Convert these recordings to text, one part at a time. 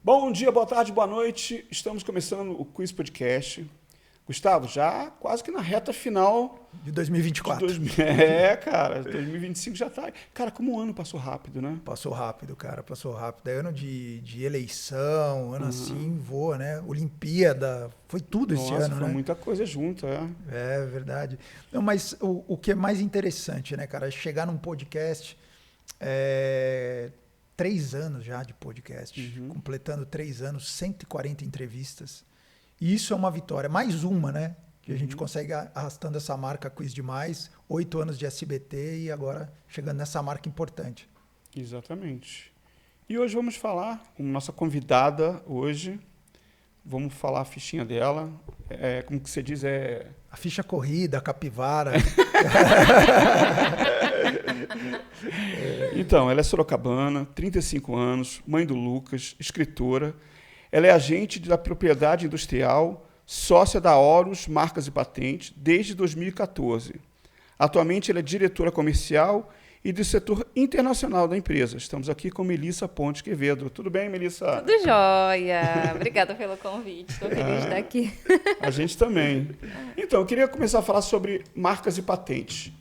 Bom dia, boa tarde, boa noite. Estamos começando o Quiz Podcast. Gustavo, já quase que na reta final de 2024. Cara, 2025 já tá. Cara, como o ano passou rápido, né? Passou rápido, cara, passou rápido. É ano de eleição, ano assim voa, né? Olimpíada, foi tudo esse ano, foi né? muita coisa junto, É verdade. Não, mas o que é mais interessante, né, cara? É chegar num podcast, 3 anos já de podcast, completando 3 anos, 140 entrevistas. E isso é uma vitória. Mais uma, né? Que a gente consegue arrastando essa marca Quiz Demais, 8 anos de SBT e agora chegando nessa marca importante. Exatamente. E hoje vamos falar com nossa convidada hoje. Vamos falar a fichinha dela. Como que você diz? A ficha corrida, a capivara. Então, ela é sorocabana, 35 anos, mãe do Lucas, escritora. Ela é agente da propriedade industrial, sócia da Horus Marcas e Patentes, desde 2014. Atualmente, ela é diretora comercial e do setor internacional da empresa. Estamos aqui com Melissa Pontes Quevedo. Tudo bem, Melissa? Tudo jóia. Obrigada pelo convite. Estou feliz de estar aqui. A gente também. Então, eu queria começar a falar sobre marcas e patentes.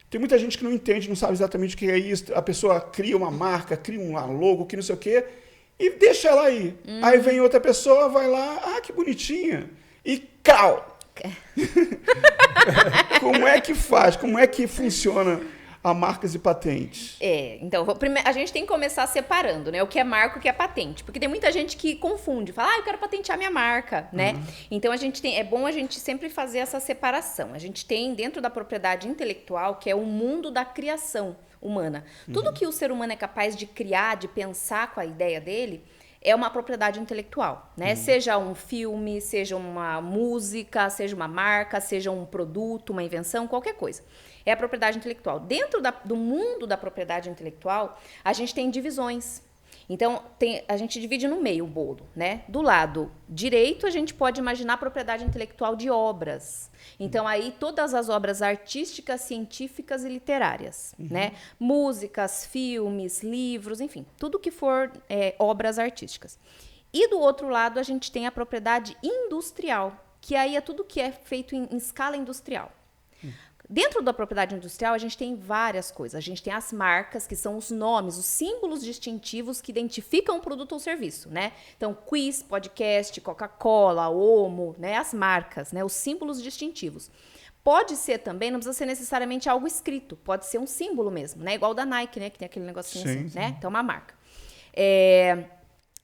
Tem muita gente que não entende, não sabe exatamente o que é isso. A pessoa cria uma marca, cria um logo, que não sei o quê, e deixa ela aí. Aí vem outra pessoa, vai lá, que bonitinha. E crau! Como é que faz? Como é que funciona a marcas e patentes? Então, a gente tem que começar separando, né? O que é marca e o que é patente. Porque tem muita gente que confunde, fala, eu quero patentear minha marca, né? Então, é bom a gente sempre fazer essa separação. A gente tem dentro da propriedade intelectual, que é o mundo da criação humana. Tudo que o ser humano é capaz de criar, de pensar com a ideia dele, é uma propriedade intelectual, né? Seja um filme, seja uma música, seja uma marca, seja um produto, uma invenção, qualquer coisa. É a propriedade intelectual. Dentro do mundo da propriedade intelectual, a gente tem divisões. Então, a gente divide no meio o bolo, né? Do lado direito, a gente pode imaginar a propriedade intelectual de obras. Então, aí, todas as obras artísticas, científicas e literárias, né? Músicas, filmes, livros, enfim, tudo que for obras artísticas. E do outro lado, a gente tem a propriedade industrial, que aí é tudo que é feito em escala industrial. Dentro da propriedade industrial, a gente tem várias coisas. A gente tem as marcas, que são os nomes, os símbolos distintivos que identificam o produto ou serviço, né? Então, Quiz, Podcast, Coca-Cola, Omo, né? As marcas, né? Os símbolos distintivos. Pode ser também, não precisa ser necessariamente algo escrito, pode ser um símbolo mesmo, né? Igual o da Nike, né? Que tem aquele negocinho assim, né? Então, uma marca.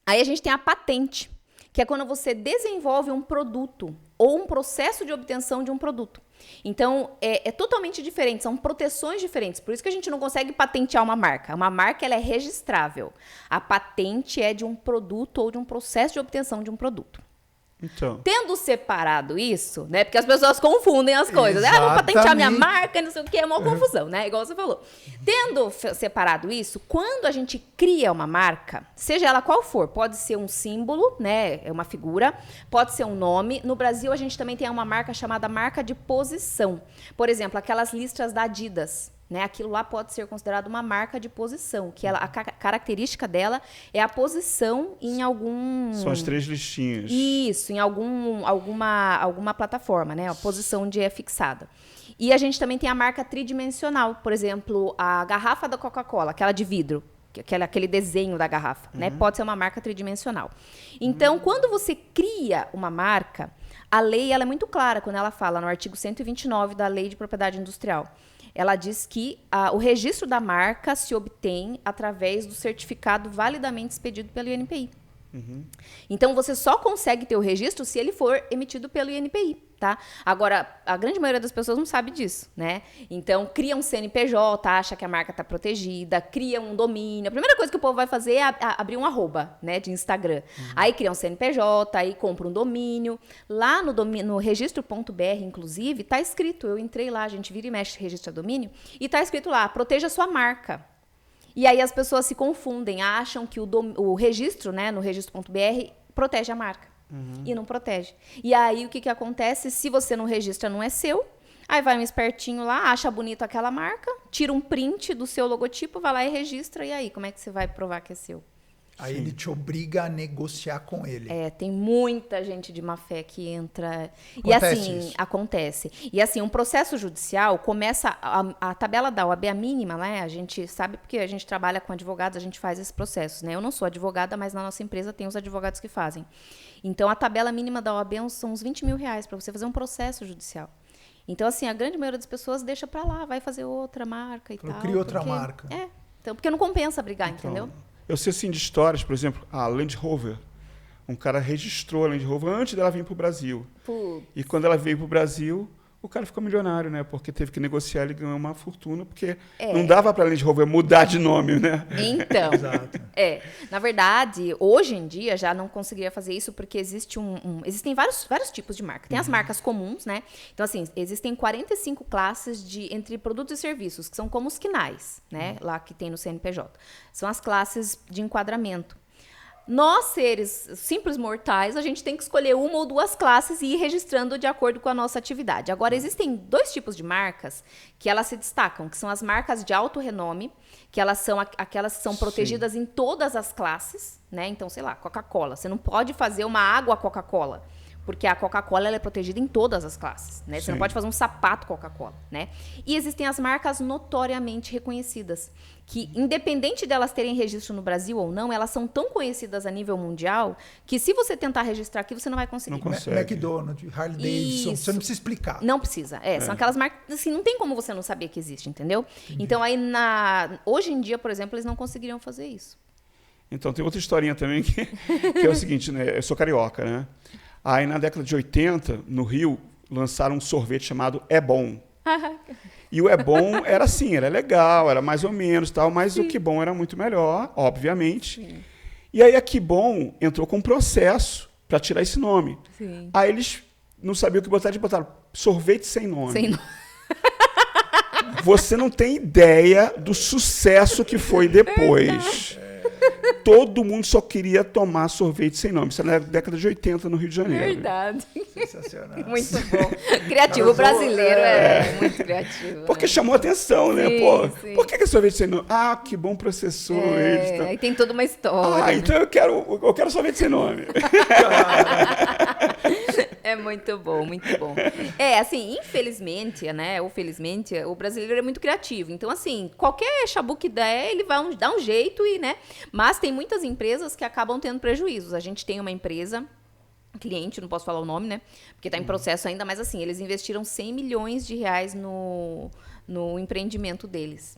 Aí a gente tem a patente, que é quando você desenvolve um produto ou um processo de obtenção de um produto. Então, é totalmente diferente, são proteções diferentes. Por isso que a gente não consegue patentear uma marca. Uma marca, ela é registrável. A patente é de um produto ou de um processo de obtenção de um produto. Então. Tendo separado isso, né? Porque as pessoas confundem as coisas. Vou patentear minha marca, não sei o que, é uma confusão, né? Igual você falou. Tendo separado isso, quando a gente cria uma marca, seja ela qual for, pode ser um símbolo, né? É uma figura, pode ser um nome. No Brasil, a gente também tem uma marca chamada marca de posição. Por exemplo, aquelas listras da Adidas. Né? Aquilo lá pode ser considerado uma marca de posição, que a característica dela é a posição em algum... São as 3 listinhas. Isso, em alguma plataforma, né? A posição onde é fixada. E a gente também tem a marca tridimensional, por exemplo, a garrafa da Coca-Cola, aquela de vidro, aquele desenho da garrafa, né? Pode ser uma marca tridimensional. Então, quando você cria uma marca, a lei ela é muito clara quando ela fala no artigo 129 da Lei de Propriedade Industrial. Ela diz que o registro da marca se obtém através do certificado validamente expedido pelo INPI. Então, você só consegue ter o registro se ele for emitido pelo INPI, tá? Agora, a grande maioria das pessoas não sabe disso, né? Então, cria um CNPJ, acha que a marca está protegida, cria um domínio. A primeira coisa que o povo vai fazer é abrir um arroba, né, de Instagram. Aí cria um CNPJ, aí compra um domínio. Lá no registro.br, inclusive, tá escrito, eu entrei lá, a gente vira e mexe registro a domínio, e tá escrito lá, proteja sua marca. E aí as pessoas se confundem, acham que o registro, né, no registro.br, protege a marca. E não protege. E aí o que acontece? Se você não registra, não é seu. Aí vai um espertinho lá, acha bonito aquela marca, tira um print do seu logotipo, vai lá e registra. E aí, como é que você vai provar que é seu? Aí Sim. ele te obriga a negociar com ele. Tem muita gente de má fé que entra. E Acontece assim, isso. acontece. E assim, um processo judicial começa. A tabela da OAB, a mínima, né? A gente sabe porque a gente trabalha com advogados, a gente faz esses processos, né? Eu não sou advogada, mas na nossa empresa tem os advogados que fazem. Então, a tabela mínima da OAB são uns R$20 mil para você fazer um processo judicial. Então, assim, a grande maioria das pessoas deixa para lá, vai fazer outra marca e tal. Cria outra marca. Então, porque não compensa brigar, Então, entendeu? eu sei assim de histórias, por exemplo, a Land Rover. Um cara registrou a Land Rover antes dela vir para o Brasil. Putz. E quando ela veio para o Brasil, o cara ficou milionário, né? Porque teve que negociar, ele ganhou uma fortuna, porque não dava para a Land Rover mudar de nome, né? Então, Exato. na verdade, hoje em dia já não conseguiria fazer isso porque existem vários tipos de marca. Tem as marcas comuns, né? Então, assim, existem 45 classes entre produtos e serviços, que são como os quinais, né? Lá que tem no CNPJ. São as classes de enquadramento. Nós, seres simples mortais, a gente tem que escolher uma ou duas classes e ir registrando de acordo com a nossa atividade. Agora, existem dois tipos de marcas que elas se destacam, que são as marcas de alto renome, que elas são aquelas que são protegidas em todas as classes, né? Então, sei lá, Coca-Cola. Você não pode fazer uma água Coca-Cola, porque a Coca-Cola ela é protegida em todas as classes, né? Você não pode fazer um sapato Coca-Cola, né? E existem as marcas notoriamente reconhecidas, que independente delas terem registro no Brasil ou não, elas são tão conhecidas a nível mundial que se você tentar registrar aqui, você não vai conseguir. Não consegue. McDonald's, Harley Davidson, Isso. você não precisa explicar. Não precisa. São aquelas marcas, assim, não tem como você não saber que existe, entendeu? Então, aí, hoje em dia, por exemplo, eles não conseguiriam fazer isso. Então, tem outra historinha também que é o seguinte, né? Eu sou carioca, né? Aí, na década de 80, no Rio, lançaram um sorvete chamado É Bom. E o É Bom era assim, era legal, era mais ou menos, tal, mas o Que Bom era muito melhor, obviamente. Sim. E aí a Que Bom entrou com um processo para tirar esse nome. Sim. Aí eles não sabiam o que botar, eles botaram sorvete sem nome. Sem nome. Você não tem ideia do sucesso que foi depois. Todo mundo só queria tomar sorvete sem nome. Isso era na década de 80 no Rio de Janeiro. Verdade. Sensacional. Muito bom. Criativo brasileiro é muito criativo. Porque né? chamou atenção, né? Sim, Pô, sim. por que é sorvete sem nome? Ah, que bom processor eles. Tá? Aí tem toda uma história. Ah, então eu quero sorvete sem nome. É muito bom, muito bom. Assim, infelizmente, né, ou felizmente, o brasileiro é muito criativo. Então, assim, qualquer chabu que der, ele vai dar um jeito e, né? Mas tem muitas empresas que acabam tendo prejuízos. A gente tem uma empresa, cliente, não posso falar o nome, né? Porque está em processo ainda, mas assim, eles investiram R$100 milhões no empreendimento deles.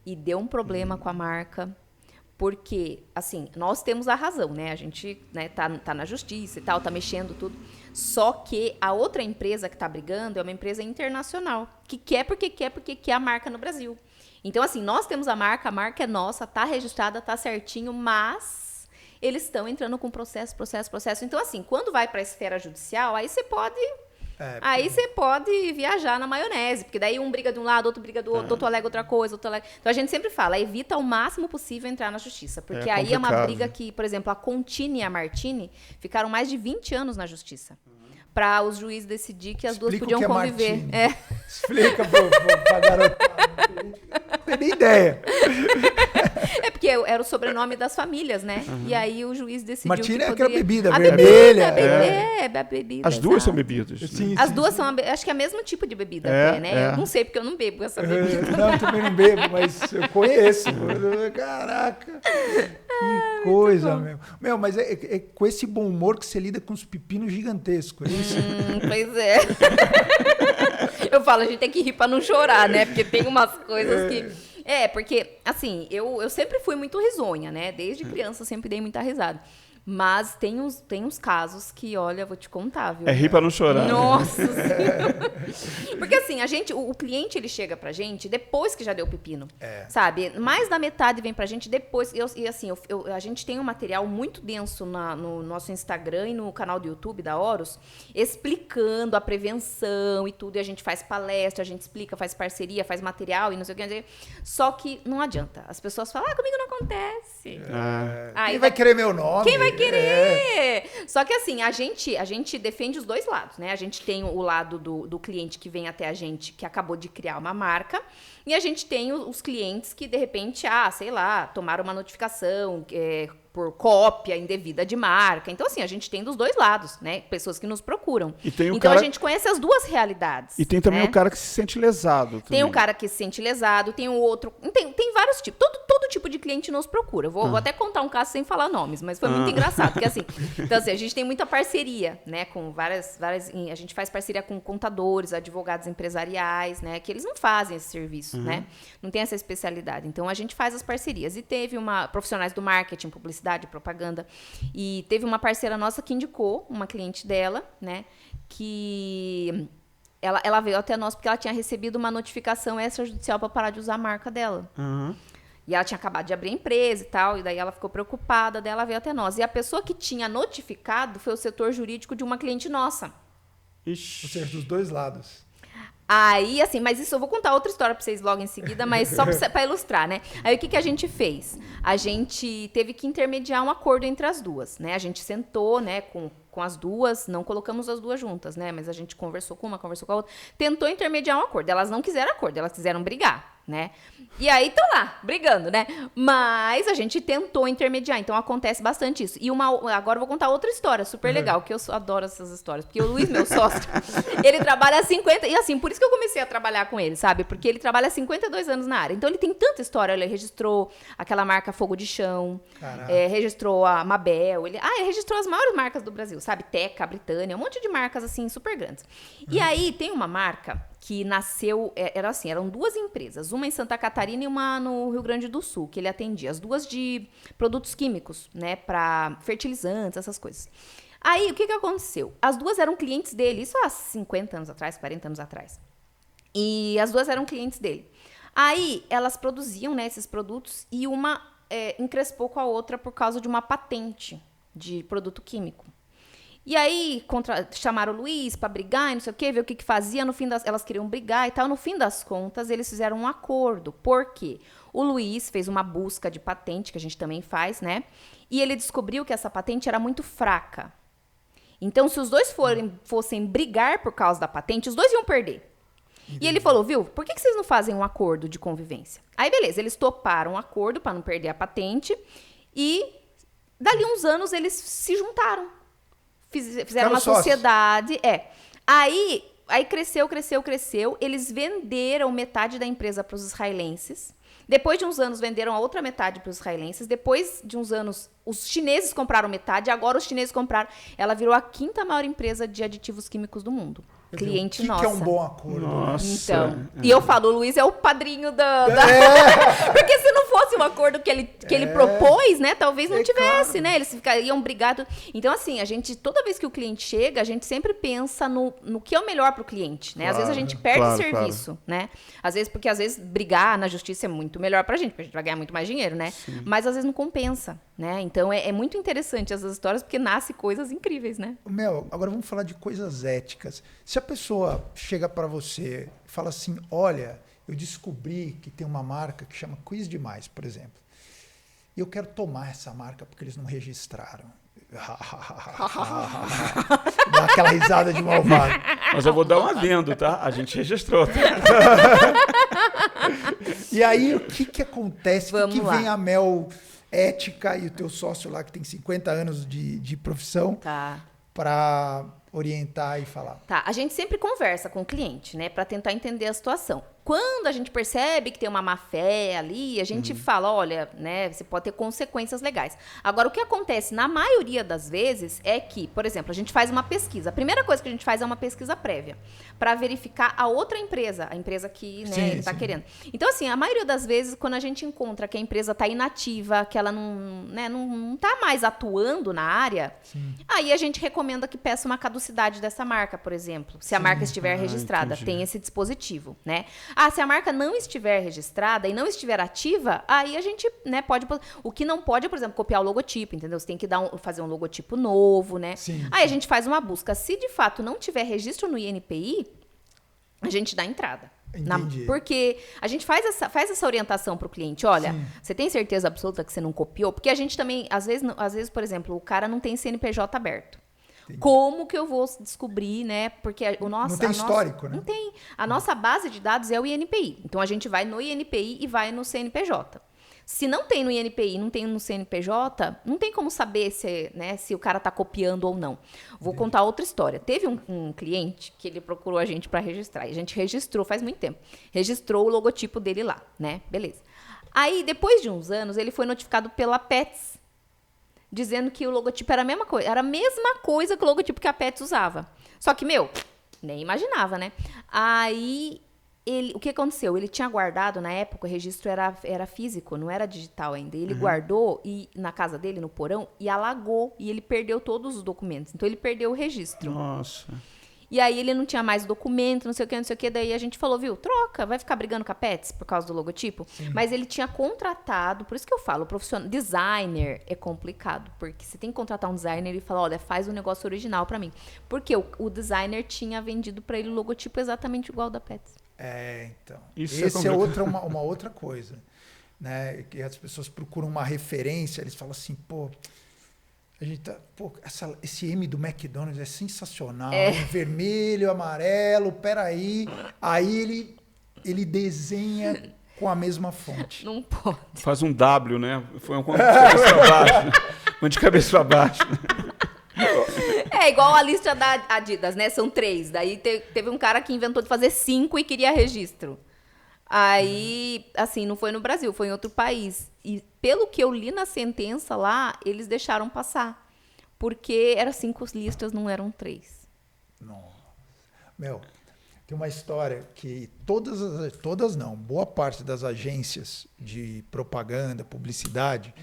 E deu um problema com a marca. Porque, assim, nós temos a razão, né? A gente, né, tá na justiça e tal, tá mexendo tudo. Só que a outra empresa que tá brigando é uma empresa internacional. Que quer porque quer a marca no Brasil. Então, assim, nós temos a marca é nossa, tá registrada, tá certinho, mas eles estão entrando com processo. Então, assim, quando vai pra esfera judicial, aí você pode... Aí você pode viajar na maionese, porque daí um briga de um lado, outro briga do outro, outro alega outra coisa, outro alega... Então a gente sempre fala, evita ao máximo possível entrar na justiça, porque aí é uma briga que, por exemplo, a Contini e a Martini ficaram mais de 20 anos na justiça. Para os juízes decidir que as duas podiam conviver. Explica pra garotada. Não tem nem ideia. É porque era o sobrenome das famílias, né? E aí o juiz decidiu Martini que é poderia... aquela bebida a vermelha. A bebida. As duas exato. são bebidas. Sim, As sim, duas sim. são, acho que é o mesmo tipo de bebida até, né? Eu não sei, porque eu não bebo essa bebida. Não, eu também não bebo, mas eu conheço. Caraca, que coisa, meu. Meu, mas é com esse bom humor que você lida com os pepinos gigantescos, é isso? Pois é. Eu falo, a gente tem que rir pra não chorar, né? Porque tem umas coisas que... porque, assim, eu sempre fui muito risonha, né? Desde criança eu sempre dei muita risada. Mas tem uns casos que, olha, vou te contar, viu? É rir pra não chorar. Nossa Senhora. Porque assim, o cliente ele chega pra gente depois que já deu pepino. Sabe? Mais da metade vem pra gente depois. E assim, a gente tem um material muito denso no nosso Instagram e no canal do YouTube da Horus, explicando a prevenção e tudo. E a gente faz palestra, a gente explica, faz parceria, faz material e não sei o que. Só que não adianta. As pessoas falam, comigo não acontece. Quem vai querer meu nome? Quem vai querer? Só que assim, a gente defende os dois lados, né? A gente tem o lado do cliente que vem até a gente, que acabou de criar uma marca, e a gente tem os clientes que, de repente, sei lá, tomaram uma notificação, por cópia indevida de marca. Então, assim, a gente tem dos dois lados, né? Pessoas que nos procuram. Então, a gente conhece as duas realidades. E tem também né? o cara que se sente lesado. Também. Tem o cara que se sente lesado, tem o outro... Tem vários tipos. Todo tipo de cliente nos procura. Vou até contar um caso sem falar nomes, mas foi muito engraçado. Porque, assim, então, assim, a gente tem muita parceria, né? Com várias... A gente faz parceria com contadores, advogados empresariais, né? Que eles não fazem esse serviço, né? Não tem essa especialidade. Então, a gente faz as parcerias. E teve profissionais do marketing, publicidade, propaganda. E teve uma parceira nossa que indicou uma cliente dela, né? Que ela veio até nós porque ela tinha recebido uma notificação extrajudicial para parar de usar a marca dela. E ela tinha acabado de abrir a empresa e tal, e daí ela ficou preocupada, daí ela veio até nós. E a pessoa que tinha notificado foi o setor jurídico de uma cliente nossa. Ixi. Ou seja, dos dois lados. Aí, assim, mas isso eu vou contar outra história pra vocês logo em seguida, mas só pra ilustrar, né? Aí, o que a gente fez? A gente teve que intermediar um acordo entre as duas, né? A gente sentou, né, com as duas, não colocamos as duas juntas, né? Mas a gente conversou com uma, conversou com a outra, tentou intermediar um acordo. Elas não quiseram acordo, elas quiseram brigar, né? E aí, estão lá, brigando, né? Mas a gente tentou intermediar, então acontece bastante isso. E agora eu vou contar outra história super legal, que eu adoro essas histórias, porque o Luiz, meu sócio, ele trabalha há 50... E assim, por isso que eu comecei a trabalhar com ele, sabe? Porque ele trabalha há 52 anos na área. Então, ele tem tanta história. Ele registrou aquela marca Fogo de Chão, registrou a Mabel, ele registrou as maiores marcas do Brasil, sabe? Teca, Britânia, um monte de marcas, assim, super grandes. E aí, tem uma marca que nasceu, eram duas empresas, uma em Santa Catarina e uma no Rio Grande do Sul, que ele atendia, as duas de produtos químicos, né, para fertilizantes, essas coisas. Aí, o que aconteceu? As duas eram clientes dele, isso há 50 anos atrás, 40 anos atrás. E as duas eram clientes dele. Aí, elas produziam, né, esses produtos e uma encrespou com a outra por causa de uma patente de produto químico. E aí, chamaram o Luiz para brigar e não sei o quê, ver o que fazia. No fim elas queriam brigar e tal. No fim das contas, eles fizeram um acordo. Por quê? O Luiz fez uma busca de patente, que a gente também faz, né? E ele descobriu que essa patente era muito fraca. Então, se os dois fossem brigar por causa da patente, os dois iam perder. E ele falou, viu, por que vocês não fazem um acordo de convivência? Aí, beleza, eles toparam um acordo para não perder a patente. E, dali uns anos, eles se juntaram. Fizeram uma sociedade. Aí cresceu. Eles venderam metade da empresa para os israelenses. Depois de uns anos, venderam a outra metade para os israelenses. Depois de uns anos, os chineses compraram metade. Agora os chineses compraram. Ela virou a 5ª maior empresa de aditivos químicos do mundo. Cliente nossa. O que é um bom acordo? Nossa. Então, e eu falo, o Luiz é o padrinho da... Porque se não fosse um acordo que ele propôs, né, talvez não tivesse, claro. Né, eles ficariam brigados. Então, assim, toda vez que o cliente chega, a gente sempre pensa no que é o melhor para o cliente, né? Às vezes a gente perde serviço, né? Às vezes brigar na justiça é muito melhor para a gente, porque a gente vai ganhar muito mais dinheiro, né? Sim. Mas às vezes não compensa, né? Então, é muito interessante essas histórias, porque nasce coisas incríveis, né? Mel, agora vamos falar de coisas éticas. Se a pessoa chega para você e fala assim, olha, eu descobri que tem uma marca que chama Quiz Demais, por exemplo, e eu quero tomar essa marca porque eles não registraram. Dá aquela risada de malvado. Mas eu vou dar um adendo, tá? A gente registrou. Tá? E aí, o que acontece? O que vem a Mel ética e o teu sócio lá que tem 50 anos de profissão para orientar e falar? A gente sempre conversa com o cliente, né, para tentar entender a situação. Quando a gente percebe que tem uma má fé ali, a gente fala, olha, né, você pode ter consequências legais. Agora, o que acontece na maioria das vezes é que, por exemplo, a gente faz uma pesquisa. A primeira coisa que a gente faz é uma pesquisa prévia para verificar a outra empresa, a empresa que, né, ele está querendo. Então, assim, a maioria das vezes, quando a gente encontra que a empresa está inativa, que ela não está mais atuando na área, aí a gente recomenda que peça uma caducidade dessa marca, por exemplo, se a marca estiver registrada. Tem esse dispositivo, né? Se a marca não estiver registrada e não estiver ativa, aí a gente, né, pode... O que não pode é, por exemplo, copiar o logotipo, entendeu? Você tem que fazer um logotipo novo, né? Aí a gente faz uma busca. Se, de fato, não tiver registro no INPI, a gente dá entrada. Porque a gente faz essa orientação para o cliente. Olha, você tem certeza absoluta que você não copiou? Porque a gente também, às vezes, por exemplo, o cara não tem CNPJ aberto. Como que eu vou descobrir, né? Porque não tem histórico, né? Não tem. A nossa base de dados é o INPI. Então, a gente vai no INPI e vai no CNPJ. Se não tem no INPI, não tem no CNPJ, não tem como saber se o cara tá copiando ou não. Vou contar outra história. Teve um cliente que ele procurou a gente para registrar. E a gente registrou faz muito tempo. Registrou o logotipo dele lá, né? Beleza. Aí, depois de uns anos, ele foi notificado pela Pets, dizendo que o logotipo era a mesma coisa. Era a mesma coisa que o logotipo que a Pets usava. Só que, nem imaginava, né? Aí, o que aconteceu? Ele tinha guardado, na época, o registro era físico, não era digital ainda. Ele guardou na casa dele, no porão, e alagou. E ele perdeu todos os documentos. Então, ele perdeu o registro. Nossa. E aí ele não tinha mais documento, não sei o que. Daí a gente falou, viu, troca, vai ficar brigando com a Pets por causa do logotipo? Sim. Mas ele tinha contratado, por isso que eu falo, designer é complicado, porque você tem que contratar um designer e falar, olha, faz um negócio original pra mim. Porque o designer tinha vendido pra ele o logotipo exatamente igual ao da Pets. Então. Isso é uma outra coisa, né? Que as pessoas procuram uma referência, eles falam assim, a gente esse M do McDonald's é sensacional. Vermelho, amarelo, peraí. Aí ele desenha com a mesma fonte. Não pode. Faz um W, né? Foi um de cabeça para baixo. Um de cabeça para baixo. É igual a lista da Adidas, né? São 3. Daí teve um cara que inventou de fazer 5 e queria registro. Aí, assim, não foi no Brasil, foi em outro país. E pelo que eu li na sentença lá, eles deixaram passar. Porque eram 5 listas, não eram 3. Nossa. Tem uma história que todas não, boa parte das agências de propaganda, publicidade,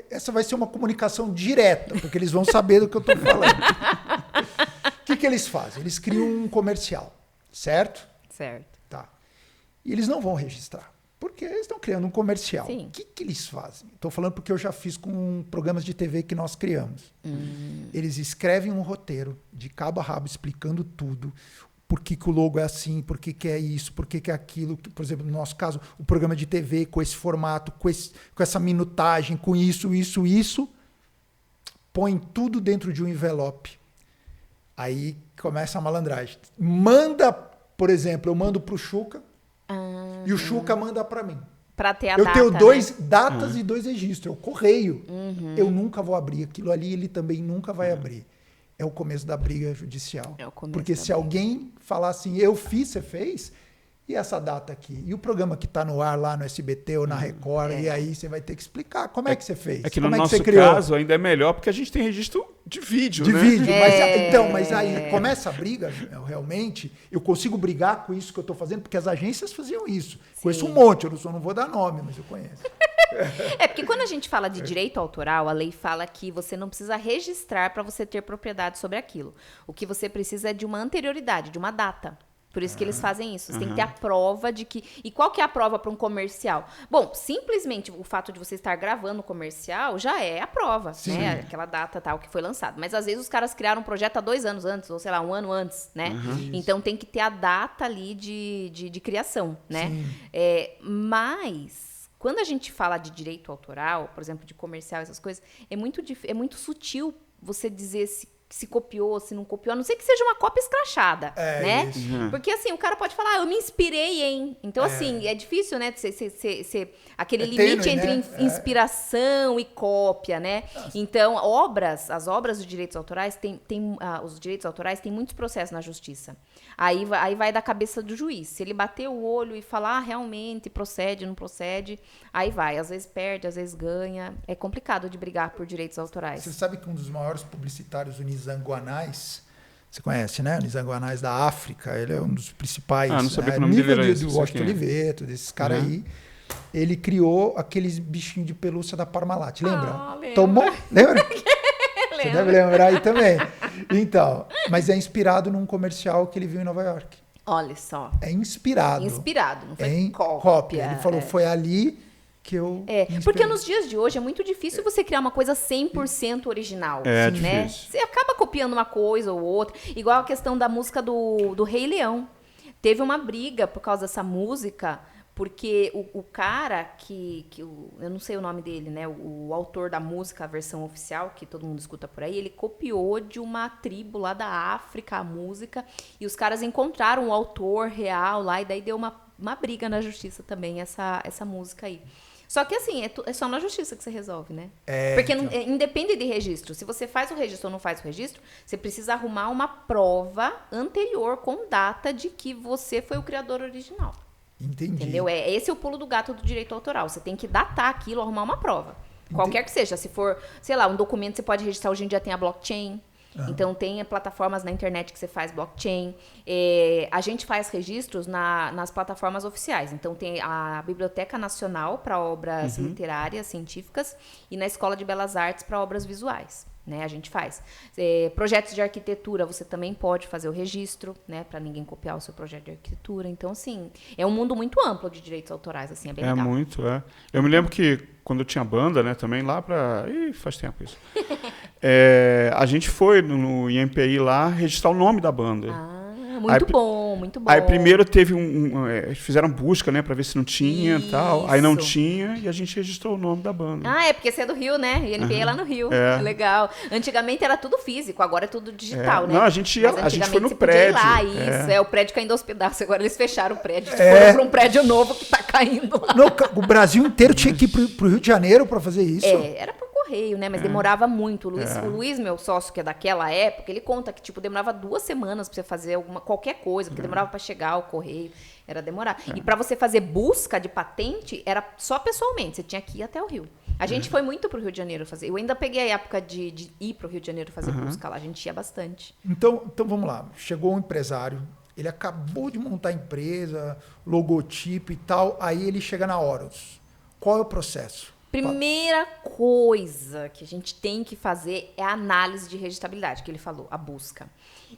essa vai ser uma comunicação direta, porque eles vão saber do que eu estou falando. O que eles fazem? Eles criam um comercial, certo? Certo. Tá. E eles não vão registrar, porque eles estão criando um comercial. Sim. O que eles fazem? Estou falando porque eu já fiz com programas de TV que nós criamos. Eles escrevem um roteiro de cabo a rabo explicando tudo. Por que o logo é assim, por que é isso, por que é aquilo. Por exemplo, no nosso caso, o programa de TV com esse formato, com essa minutagem, com isso. Põe tudo dentro de um envelope. Aí começa a malandragem. Manda, por exemplo, eu mando para o Chuca, e o Chuca manda para mim. Para ter a eu data, tenho 2 né? datas e 2 registros. É o correio. Eu nunca vou abrir aquilo ali, ele também nunca vai abrir. É o começo da briga judicial. Porque se alguém falar assim, eu fiz, você fez, e essa data aqui? E o programa que está no ar lá no SBT ou na Record, e aí você vai ter que explicar como é que você fez. É que como no é que nosso você criou? caso ainda é melhor, porque a gente tem registro de vídeo, né? Vídeo. Mas aí começa a briga, realmente, eu consigo brigar com isso que eu estou fazendo, porque as agências faziam isso. Sim. Conheço um monte, eu não vou dar nome, mas eu conheço. É porque quando a gente fala de direito autoral, a lei fala que você não precisa registrar para você ter propriedade sobre aquilo. O que você precisa é de uma anterioridade, de uma data. Por isso que eles fazem isso. Você tem que ter a prova de que... E qual que é a prova para um comercial? Bom, simplesmente o fato de você estar gravando o comercial já é a prova, Sim. né? Aquela data tal que foi lançado. Mas às vezes os caras criaram um projeto há 2 anos antes, ou sei lá, 1 ano antes, né? Então tem que ter a data ali de criação, né? Mas... Quando a gente fala de direito autoral, por exemplo, de comercial, essas coisas, é muito sutil você dizer se copiou, se não copiou, a não ser que seja uma cópia escrachada, né? Isso. Porque, assim, o cara pode falar, eu me inspirei em... Então, assim, é difícil, né? Ser aquele limite tênue, entre né? Inspiração e cópia, né? Então, as obras dos direitos autorais, os direitos autorais têm muitos processos na justiça. Aí vai da cabeça do juiz. Se ele bater o olho e falar, realmente, procede, não procede, aí vai. Às vezes perde, às vezes ganha. É complicado de brigar por direitos autorais. Você sabe que um dos maiores publicitários, o Nizam Guanais, você conhece, né? O Nizam Guanais da África, ele é um dos principais... não sabia que o nome dele era esse. Do Washington Oliveto, desses caras aí. Ele criou aqueles bichinhos de pelúcia da Parmalat, lembra? Lembro. Tomou? Lembra? Você Lembro. deve lembrar aí também. Então, mas é inspirado num comercial que ele viu em Nova York. Olha só. É inspirado. Inspirado, não foi em cópia. Ele falou, foi ali que eu... Porque nos dias de hoje é muito difícil você criar uma coisa 100% original. É né? difícil. Você acaba copiando uma coisa ou outra. Igual a questão da música do Rei Leão. Teve uma briga por causa dessa música, porque o cara eu não sei o nome dele, né? O autor da música, a versão oficial, que todo mundo escuta por aí, ele copiou de uma tribo lá da África a música, e os caras encontraram o autor real lá, e daí deu uma briga na justiça também, essa música aí. Só que assim, é só na justiça que você resolve, né? É, Porque então. independe de registro. Se você faz o registro ou não faz o registro, você precisa arrumar uma prova anterior com data de que você foi o criador original. Entendi. Entendeu? Esse é o pulo do gato do direito autoral. Você tem que datar aquilo, arrumar uma prova. Qualquer que seja. Se for, sei lá, um documento você pode registrar, hoje em dia tem a blockchain. Então, tem plataformas na internet que você faz blockchain. A gente faz registros nas plataformas oficiais. Então, tem a Biblioteca Nacional para obras literárias, científicas, e na Escola de Belas Artes para obras visuais. Né, a gente faz. Projetos de arquitetura, você também pode fazer o registro, né, para ninguém copiar o seu projeto de arquitetura. Então, assim, é um mundo muito amplo de direitos autorais, assim, é bem legal. Muito. Eu me lembro que quando eu tinha banda, né, também lá para... faz tempo isso. A gente foi no INPI lá registrar o nome da banda. Muito bom, muito bom. Aí primeiro teve fizeram busca, né, para ver se não tinha e tal. Aí não tinha e a gente registrou o nome da banda. É porque você é do Rio, né? E INPI é lá no Rio. Legal. Antigamente era tudo físico, agora é tudo digital, né? Não, a gente foi no prédio. Lá, isso. O prédio caindo aos pedaços. Agora eles fecharam o prédio. Foram para um prédio novo que tá caindo lá. Não, o Brasil inteiro tinha que ir pro Rio de Janeiro para fazer isso. Era por correio, né? Mas demorava muito. O Luiz, meu sócio, que é daquela época, ele conta que, tipo, demorava 2 semanas pra você fazer qualquer coisa, porque demorava pra chegar o correio, era demorar. E pra você fazer busca de patente, era só pessoalmente, você tinha que ir até o Rio. A gente foi muito pro Rio de Janeiro fazer. Eu ainda peguei a época de ir pro Rio de Janeiro fazer busca lá, a gente ia bastante. Então vamos lá, chegou um empresário, ele acabou de montar a empresa, logotipo e tal, aí ele chega na Horus. Qual é o processo? Primeira coisa que a gente tem que fazer é a análise de registrabilidade, que ele falou, a busca.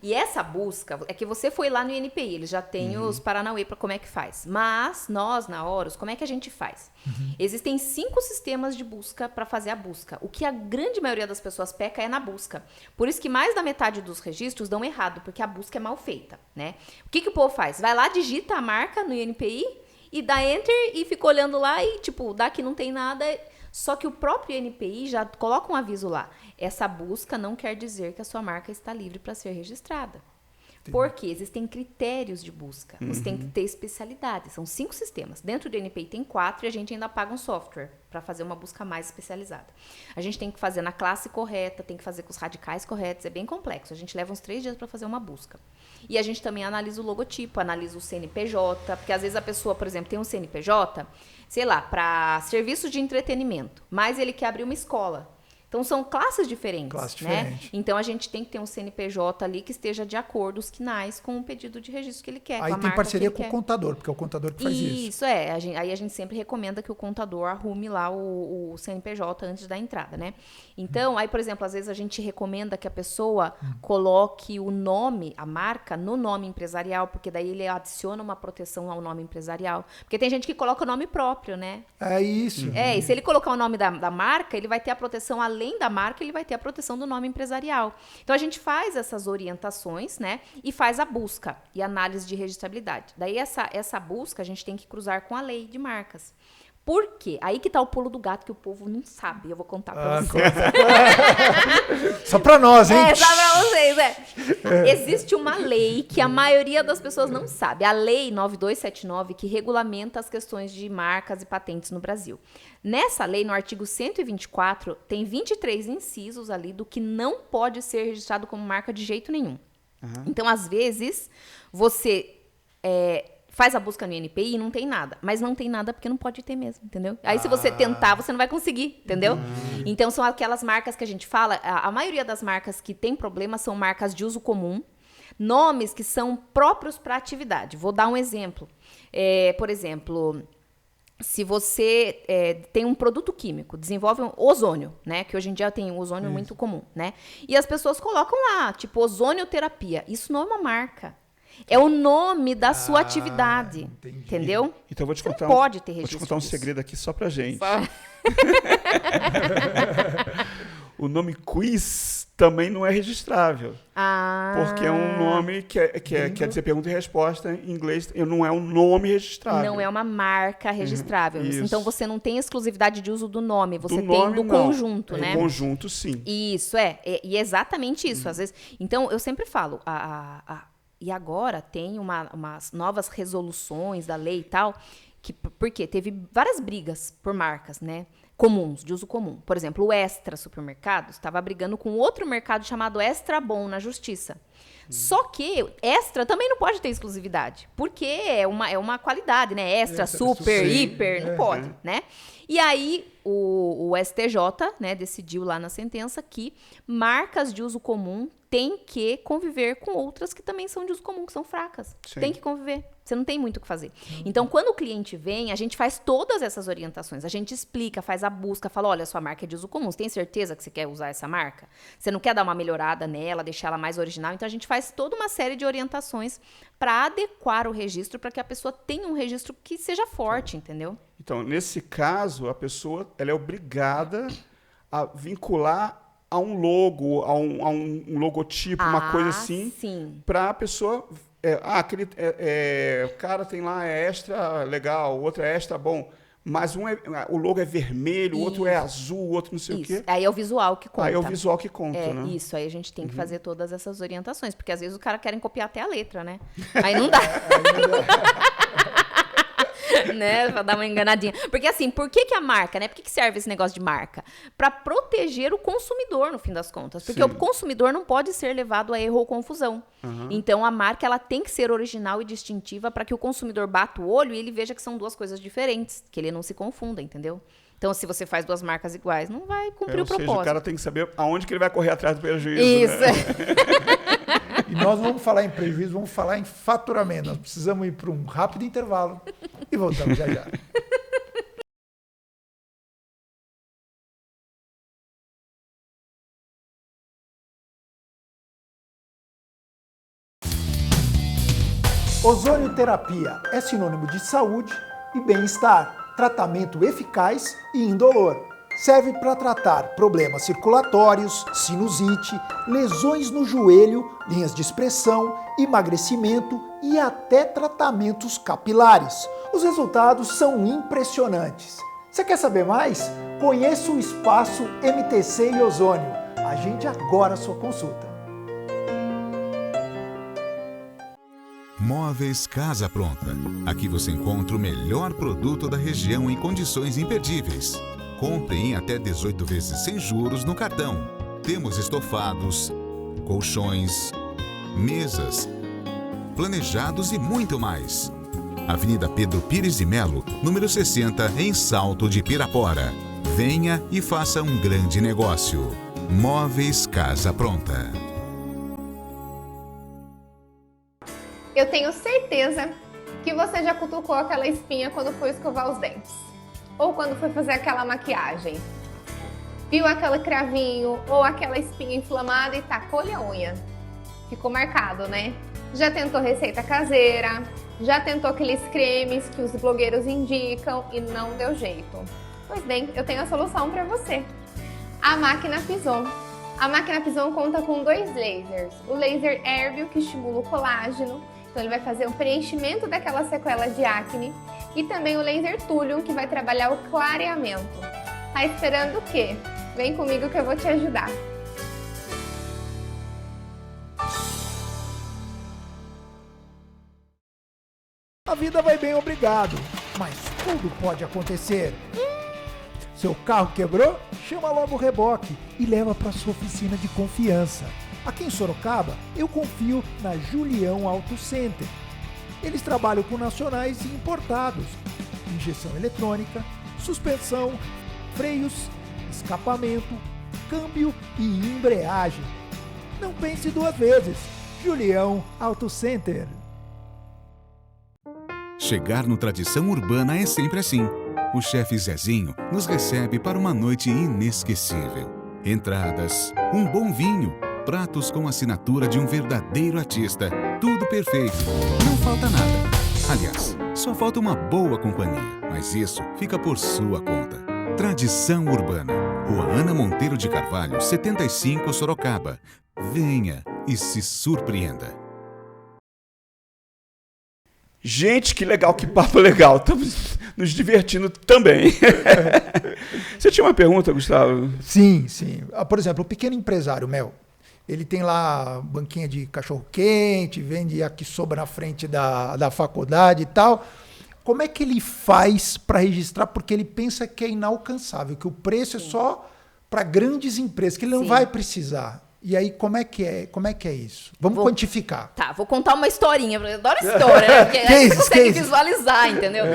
E essa busca, é que você foi lá no INPI, eles já têm os Paranauê para como é que faz. Mas nós, na Horus, como é que a gente faz? Existem 5 sistemas de busca para fazer a busca. O que a grande maioria das pessoas peca é na busca. Por isso que mais da metade dos registros dão errado, porque a busca é mal feita, né? O que o povo faz? Vai lá, digita a marca no INPI, e dá enter e fica olhando lá e, tipo, dá que não tem nada. Só que o próprio INPI já coloca um aviso lá. Essa busca não quer dizer que a sua marca está livre para ser registrada. Porque existem critérios de busca. Você tem que ter especialidade. São 5 sistemas. Dentro do INPI tem 4 e a gente ainda paga um software para fazer uma busca mais especializada. A gente tem que fazer na classe correta, tem que fazer com os radicais corretos. É bem complexo. A gente leva uns 3 dias para fazer uma busca. E a gente também analisa o logotipo, analisa o CNPJ. Porque às vezes a pessoa, por exemplo, tem um CNPJ, sei lá, para serviços de entretenimento. Mas ele quer abrir uma escola. Então, são classes diferentes, né? Então, a gente tem que ter um CNPJ ali que esteja de acordo, os quinais, com o pedido de registro que ele quer. Aí tem parceria com o contador, porque é o contador que faz isso. Isso, aí a gente sempre recomenda que o contador arrume lá o CNPJ antes da entrada, né? Então, aí, por exemplo, às vezes a gente recomenda que a pessoa coloque o nome, a marca, no nome empresarial, porque daí ele adiciona uma proteção ao nome empresarial. Porque tem gente que coloca o nome próprio, né? É isso. E se ele colocar o nome da marca, ele vai ter a proteção além da marca, ele vai ter a proteção do nome empresarial. Então, a gente faz essas orientações, né? E faz a busca e análise de registrabilidade. Daí, essa busca, a gente tem que cruzar com a lei de marcas. Por quê? Aí que tá o pulo do gato que o povo não sabe. Eu vou contar pra vocês. Só pra nós, hein? Só pra vocês, Existe uma lei que a maioria das pessoas não sabe. A Lei 9279, que regulamenta as questões de marcas e patentes no Brasil. Nessa lei, no artigo 124, tem 23 incisos ali do que não pode ser registrado como marca de jeito nenhum. Então, às vezes, você faz a busca no INPI e não tem nada. Mas não tem nada porque não pode ter mesmo, entendeu? Aí, se você tentar, você não vai conseguir, entendeu? Então, são aquelas marcas que a gente fala. A maioria das marcas que tem problema são marcas de uso comum. Nomes que são próprios para atividade. Vou dar um exemplo. Por exemplo, se você tem um produto químico, desenvolve um ozônio, né? Que hoje em dia tem um ozônio muito comum, né? E as pessoas colocam lá, tipo, ozonioterapia. Isso não é uma marca. É o nome da sua atividade, entendeu? Então, eu vou te Você contar não pode ter registro vou te contar um disso. segredo aqui só pra gente. O nome quiz também não é registrável. Porque é um nome que quer dizer pergunta e resposta em inglês. Não é um nome registrável. Não é uma marca registrável. Isso. Então, você não tem exclusividade de uso do nome. Você tem nome, do não. conjunto, né? Do conjunto, sim. Isso, e é exatamente isso. Às vezes, então, eu sempre falo, e agora tem umas novas resoluções da lei e tal, Porque teve várias brigas por marcas, né? Comuns, de uso comum. Por exemplo, o Extra Supermercados estava brigando com outro mercado chamado Extra Bom na Justiça. Só que Extra também não pode ter exclusividade, porque é uma qualidade, né? Extra, super, hiper, não pode, né? E aí o STJ, né, decidiu lá na sentença que marcas de uso comum têm que conviver com outras que também são de uso comum, que são fracas. Sim. Tem que conviver. Você não tem muito o que fazer. Então, quando o cliente vem, a gente faz todas essas orientações. A gente explica, faz a busca, fala, olha, sua marca é de uso comum. Você tem certeza que você quer usar essa marca? Você não quer dar uma melhorada nela, deixar ela mais original? Então, a gente faz toda uma série de orientações para adequar o registro, para que a pessoa tenha um registro que seja forte, entendeu? Então, nesse caso, a pessoa ela é obrigada a vincular a um logo, a um logotipo, uma coisa assim, para a pessoa... o cara tem lá, é extra legal, o outro é extra bom, mas o logo é vermelho, o outro é azul, o outro não sei o quê. Aí é o visual que conta. Aí é o visual que conta, né? Isso, aí a gente tem que fazer todas essas orientações, porque às vezes o cara querem copiar até a letra, né? Aí não dá. Né, pra dar uma enganadinha. Porque assim, por que a marca, né? Por que serve esse negócio de marca? Para proteger o consumidor, no fim das contas. Porque o consumidor não pode ser levado a erro ou confusão. Então, a marca ela tem que ser original e distintiva para que o consumidor bata o olho e ele veja que são duas coisas diferentes, que ele não se confunda, entendeu? Então, se você faz duas marcas iguais, não vai cumprir o propósito. Ou seja, o cara tem que saber aonde que ele vai correr atrás do prejuízo. Isso. Né? E nós vamos falar em prejuízo, vamos falar em faturamento. Nós precisamos ir para um rápido intervalo e voltamos já já. Ozonioterapia é sinônimo de saúde e bem-estar, tratamento eficaz e indolor. Serve para tratar problemas circulatórios, sinusite, lesões no joelho, linhas de expressão, emagrecimento e até tratamentos capilares. Os resultados são impressionantes. Você quer saber mais? Conheça o espaço MTC e Ozônio. Agende agora a sua consulta. Móveis Casa Pronta. Aqui você encontra o melhor produto da região em condições imperdíveis. Compre em até 18 vezes sem juros no cartão. Temos estofados, colchões, mesas, planejados e muito mais. Avenida Pedro Pires de Melo, número 60, em Salto de Pirapora. Venha e faça um grande negócio. Móveis Casa Pronta. Eu tenho certeza que você já cutucou aquela espinha quando foi escovar os dentes. Ou quando foi fazer aquela maquiagem. Viu aquele cravinho ou aquela espinha inflamada e tacou-lhe a unha. Ficou marcado, né? Já tentou receita caseira, já tentou aqueles cremes que os blogueiros indicam e não deu jeito. Pois bem, eu tenho a solução para você. A máquina Pison. A máquina Pison conta com 2 lasers. O laser Herbio, que estimula o colágeno, então ele vai fazer o preenchimento daquela sequela de acne, e também o laser Thulium, que vai trabalhar o clareamento. Tá esperando o quê? Vem comigo que eu vou te ajudar. A vida vai bem, obrigado. Mas tudo pode acontecer. Seu carro quebrou? Chama logo o reboque e leva para sua oficina de confiança. Aqui em Sorocaba, eu confio na Julião Auto Center. Eles trabalham com nacionais e importados. Injeção eletrônica, suspensão, freios, escapamento, câmbio e embreagem. Não pense 2 vezes. Julião Auto Center. Chegar no Tradição Urbana é sempre assim. O chefe Zezinho nos recebe para uma noite inesquecível. Entradas, um bom vinho, pratos com assinatura de um verdadeiro artista. Tudo perfeito. Não falta nada. Aliás, só falta uma boa companhia. Mas isso fica por sua conta. Tradição Urbana. Rua Ana Monteiro de Carvalho, 75, Sorocaba. Venha e se surpreenda. Gente, que legal, que papo legal. Estamos nos divertindo também. Você tinha uma pergunta, Gustavo? Sim. Por exemplo, o pequeno empresário, Mel, ele tem lá banquinha de cachorro-quente, vende yakisoba na frente da faculdade e tal. como é que ele faz para registrar? Porque ele pensa que é inalcançável, que o preço é só para grandes empresas, que ele não vai precisar. E aí, como é que é isso? Vamos quantificar. Tá, vou contar uma historinha. Eu adoro história, né? Porque aí você consegue visualizar, entendeu?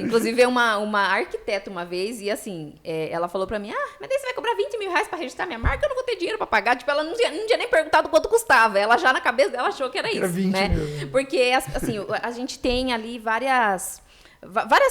Inclusive, uma arquiteta uma vez, e assim, ela falou pra mim, mas daí você vai cobrar 20 mil reais pra registrar minha marca? Eu não vou ter dinheiro pra pagar. Tipo, ela não tinha nem perguntado quanto custava. Ela já, na cabeça dela, achou que era isso, 20 né? Mil. Porque, assim, a gente tem ali várias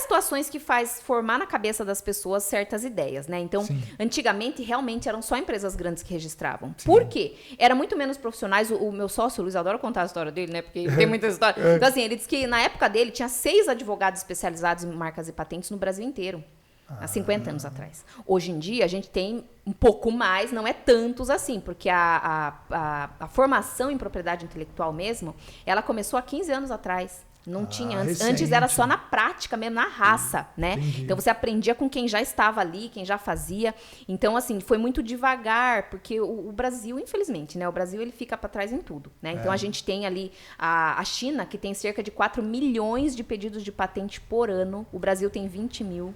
situações que faz formar na cabeça das pessoas certas ideias, né? Então, antigamente, realmente, eram só empresas grandes que registravam. Sim. Por quê? Era muito menos profissionais. O meu sócio, o Luiz, adora contar a história dele, né? Porque tem muita história. Então, assim, ele disse que, na época dele, tinha 6 advogados especializados em marcas e patentes no Brasil inteiro. Há 50 anos atrás. Hoje em dia, a gente tem um pouco mais, não é tantos assim, porque a formação em propriedade intelectual mesmo, ela começou há 15 anos atrás. Não tinha antes. Recente. Antes era só na prática mesmo, na raça, né? Entendi. Então você aprendia com quem já estava ali, quem já fazia. Então, assim, foi muito devagar, porque o Brasil, infelizmente, né? O Brasil, ele fica para trás em tudo, né? Então a gente tem ali a China, que tem cerca de 4 milhões de pedidos de patente por ano. O Brasil tem 20 mil.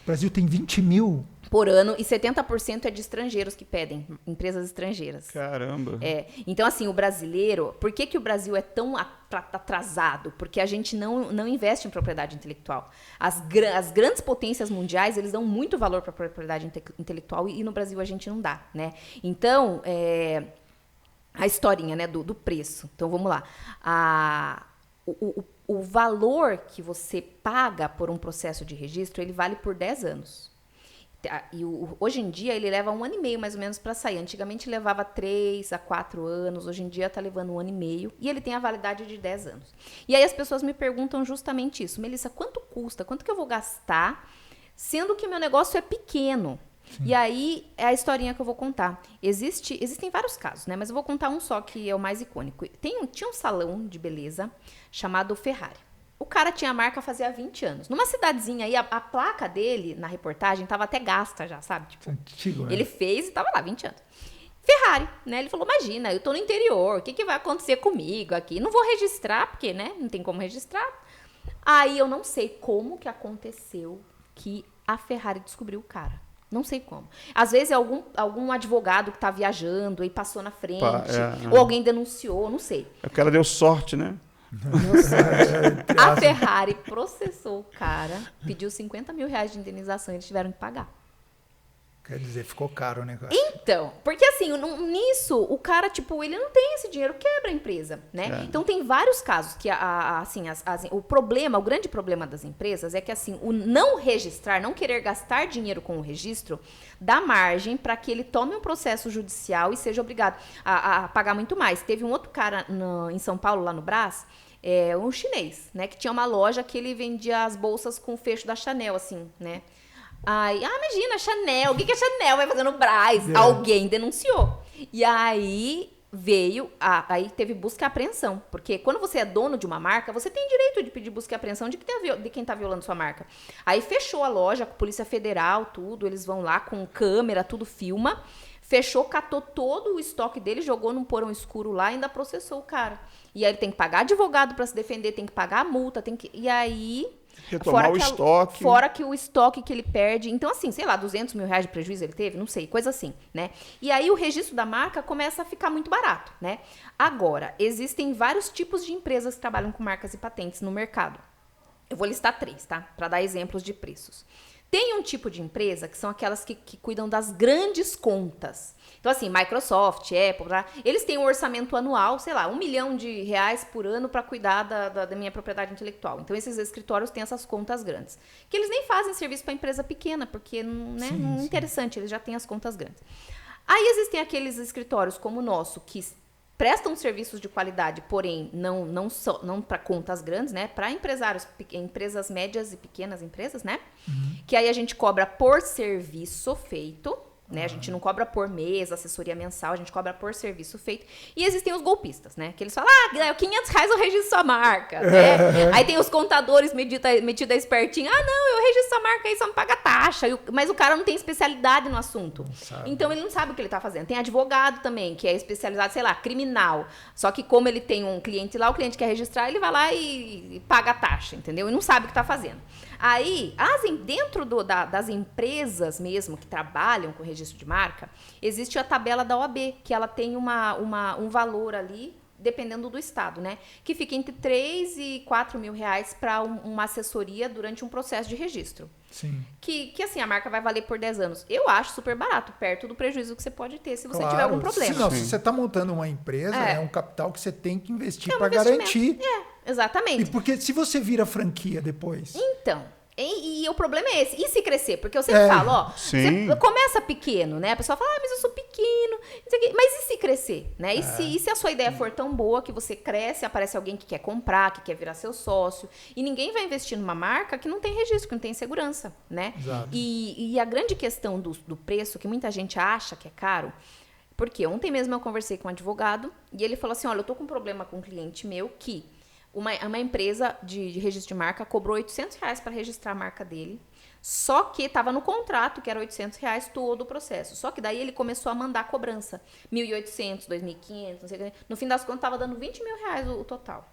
O Brasil tem 20 mil? Por ano, e 70% é de estrangeiros que pedem, empresas estrangeiras. Caramba. Então, assim, o brasileiro... Por que o Brasil é tão atrasado? Porque a gente não investe em propriedade intelectual. As grandes potências mundiais, eles dão muito valor para a propriedade intelectual e no Brasil a gente não dá, né? Então, a historinha, né, do preço. Então, vamos lá. O valor que você paga por um processo de registro, ele vale por 10 anos. E hoje em dia ele leva 1 ano e meio mais ou menos para sair. Antigamente levava 3 a 4 anos, hoje em dia está levando 1 ano e meio e ele tem a validade de 10 anos. E aí as pessoas me perguntam justamente isso: Melissa, quanto custa? Quanto que eu vou gastar, sendo que meu negócio é pequeno? Sim. E aí é a historinha que eu vou contar. Existem vários casos, né? Mas eu vou contar um só que é o mais icônico. Tinha um salão de beleza chamado Ferrari. O cara tinha a marca fazia 20 anos. Numa cidadezinha aí, a placa dele, na reportagem, tava até gasta já, sabe? Tipo, antigo, né? Ele fez e tava lá, 20 anos. Ferrari, né? Ele falou, imagina, eu tô no interior, o que vai acontecer comigo aqui? Não vou registrar, porque, né, não tem como registrar. Aí eu não sei como que aconteceu que a Ferrari descobriu o cara. Não sei como. Às vezes é algum advogado que tá viajando e passou na frente, ou alguém denunciou, não sei. O cara deu sorte, né? A Ferrari processou o cara, pediu 50 mil reais de indenização e eles tiveram que pagar. Quer dizer, ficou caro o negócio. Então, porque assim, nisso, o cara, tipo, ele não tem esse dinheiro, quebra a empresa, né? Então, tem vários casos que, o grande problema das empresas é que, assim, o não registrar, não querer gastar dinheiro com o registro, dá margem para que ele tome um processo judicial e seja obrigado a pagar muito mais. Teve um outro cara em São Paulo, lá no Brás, um chinês, né? Que tinha uma loja que ele vendia as bolsas com o fecho da Chanel, assim, né? Aí, imagina, Chanel, o que a Chanel vai fazer no Brás? Alguém denunciou. E aí aí teve busca e apreensão. Porque quando você é dono de uma marca, você tem direito de pedir busca e apreensão de quem está violando sua marca. Aí fechou a loja, com a Polícia Federal, tudo, eles vão lá com câmera, tudo filma. Fechou, catou todo o estoque dele, jogou num porão escuro lá e ainda processou o cara. E aí ele tem que pagar advogado para se defender, tem que pagar a multa, e aí... Retomar o estoque. Fora que o estoque que ele perde. Então, assim, sei lá, 200 mil reais de prejuízo ele teve? Não sei, coisa assim, né? E aí o registro da marca começa a ficar muito barato, né? Agora, existem vários tipos de empresas que trabalham com marcas e patentes no mercado. Eu vou listar 3, tá? Para dar exemplos de preços. Tem um tipo de empresa que são aquelas que cuidam das grandes contas. Então, assim, Microsoft, Apple, tá? Eles têm um orçamento anual, sei lá, R$1 milhão por ano para cuidar da minha propriedade intelectual. Então, esses escritórios têm essas contas grandes. Que eles nem fazem serviço para empresa pequena, porque não é interessante, eles já têm as contas grandes. Aí existem aqueles escritórios como o nosso, que prestam serviços de qualidade, porém não para contas grandes, né? Para empresas médias e pequenas empresas, né? Uhum. Que aí a gente cobra por serviço feito, né? A gente não cobra por mês, assessoria mensal, a gente cobra por serviço feito. E existem os golpistas, né? Que eles falam, R$500 eu registro sua marca, né? Aí tem os contadores metidos espertinho, não, eu registro sua marca aí, só me paga taxa. Mas o cara não tem especialidade no assunto. Então ele não sabe o que ele tá fazendo. Tem advogado também, que é especializado, sei lá, criminal. Só que como ele tem um cliente lá, o cliente quer registrar, ele vai lá e paga a taxa, entendeu? E não sabe o que tá fazendo. Aí, dentro das empresas mesmo que trabalham com registro de marca, existe a tabela da OAB, que ela tem um valor ali, dependendo do estado, né? Que fica entre 3 e 4 mil reais para uma assessoria durante um processo de registro. Sim. Que assim, a marca vai valer por 10 anos. Eu acho super barato, perto do prejuízo que você pode ter se você tiver algum problema. Se você está montando uma empresa, é um capital que você tem que investir para investimento. garantir. Exatamente. E porque se você vira franquia depois... Então... E o problema é esse. E se crescer? Porque eu sempre falo, você começa pequeno, né? A pessoa fala, mas eu sou pequeno. Mas e se crescer? Né? E se a sua ideia for tão boa que você cresce, aparece alguém que quer comprar, que quer virar seu sócio, e ninguém vai investir numa marca que não tem registro, que não tem segurança, né? Exato. E a grande questão do preço, que muita gente acha que é caro, porque ontem mesmo eu conversei com um advogado, e ele falou assim, olha, eu tô com um problema com um cliente meu que... Uma empresa de registro de marca cobrou R$800 para registrar a marca dele, só que estava no contrato, que era R$800 todo o processo. Só que daí ele começou a mandar a cobrança, R$1.800, R$2.500, não sei o que. No fim das contas, estava dando R$20 mil o total.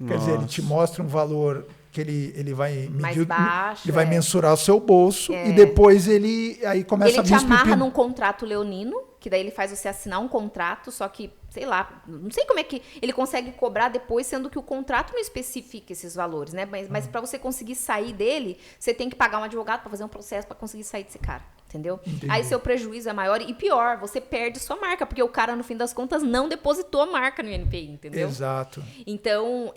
Quer dizer, ele te mostra um valor que ele vai medir, mais baixo, ele vai mensurar o seu bolso e depois ele aí começa a vir. Ele te amarra num contrato leonino, que daí ele faz você assinar um contrato, só que, sei lá, não sei como é que ele consegue cobrar depois, sendo que o contrato não especifica esses valores, né? Mas para você conseguir sair dele, você tem que pagar um advogado para fazer um processo para conseguir sair desse cara. Entendeu? Entendi. Aí seu prejuízo é maior e pior, você perde sua marca, porque o cara, no fim das contas, não depositou a marca no INPI, entendeu? Exato. Então,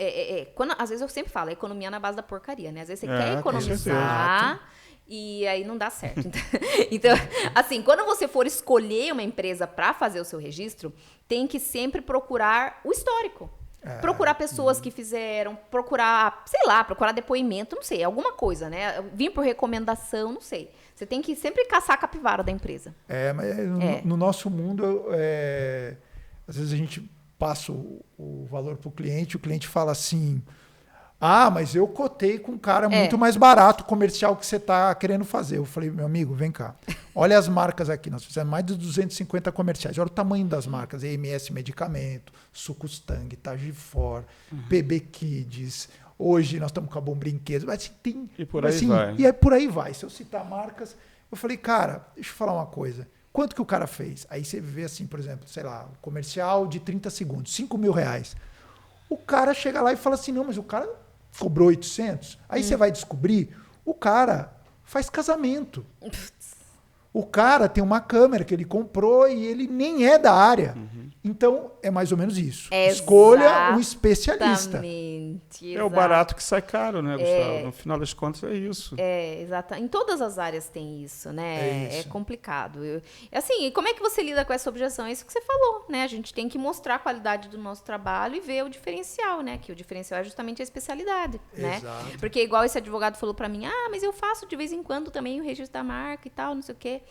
às vezes eu sempre falo, a economia na base da porcaria, né? Às vezes você quer economizar e aí não dá certo. Então, assim, quando você for escolher uma empresa para fazer o seu registro, tem que sempre procurar o histórico. Procurar pessoas que fizeram, procurar depoimento, não sei, alguma coisa, né? Vir por recomendação, não sei. Você tem que sempre caçar a capivara da empresa. Mas no nosso mundo, às vezes a gente passa o valor para o cliente fala assim, mas eu cotei com um cara muito mais barato comercial que você está querendo fazer. Eu falei, meu amigo, vem cá. Olha as marcas aqui. Nós fizemos mais de 250 comerciais. Olha o tamanho das marcas. EMS Medicamento, Sucustang, Tagifor, PB Kids. Hoje nós estamos com a Bom Brinquedos. Mas tem, e por aí vai. E por aí vai. Se eu citar marcas... Eu falei, cara, deixa eu falar uma coisa. Quanto que o cara fez? Aí você vê assim, por exemplo, sei lá, um comercial de 30 segundos, R$5 mil. O cara chega lá e fala assim, não, mas o cara... cobrou 800. Aí você vai descobrir, o cara faz casamento. O cara tem uma câmera que ele comprou e ele nem é da área. Então, é mais ou menos isso. Escolha um especialista. Exatamente. É o barato que sai caro, né, Gustavo? No final das contas, é isso. Exato. Em todas as áreas tem isso, né? É isso. É complicado. Assim, e como é que você lida com essa objeção? É isso que você falou, né? A gente tem que mostrar a qualidade do nosso trabalho e ver o diferencial, né? Que o diferencial é justamente a especialidade, né? Exato. Porque igual esse advogado falou pra mim, mas eu faço de vez em quando também o registro da marca e tal, não sei o quê.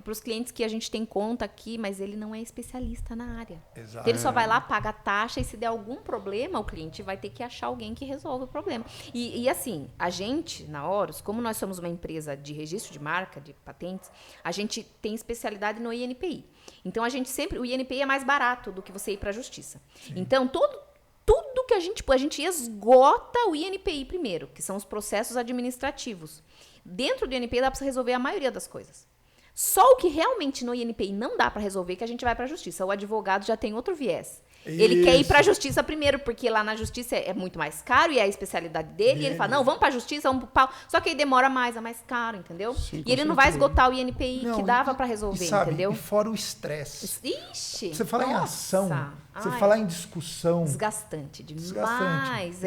Para os clientes que a gente tem conta aqui, mas ele não é especialista na área. Exato. Então, ele só vai lá, paga a taxa e se der algum problema, o cliente vai ter que achar alguém que resolva o problema. E assim, a gente, na Horus, como nós somos uma empresa de registro de marca, de patentes, a gente tem especialidade no INPI. Então, o INPI é mais barato do que você ir para a justiça. Sim. Então, tudo que a gente esgota o INPI primeiro, que são os processos administrativos. Dentro do INPI dá para você resolver a maioria das coisas. Só o que realmente no INPI não dá para resolver que a gente vai para a justiça. O advogado já tem outro viés. Ele quer ir para a justiça primeiro, porque lá na justiça é muito mais caro e é a especialidade dele. E ele fala, não, vamos para a justiça, vamos pro pau. Só que aí demora mais, é mais caro, entendeu? Sim, e ele não vai esgotar o INPI que dava para resolver, entendeu? E fora o estresse. Ixi! Você fala em ação, você fala em discussão. Desgastante demais,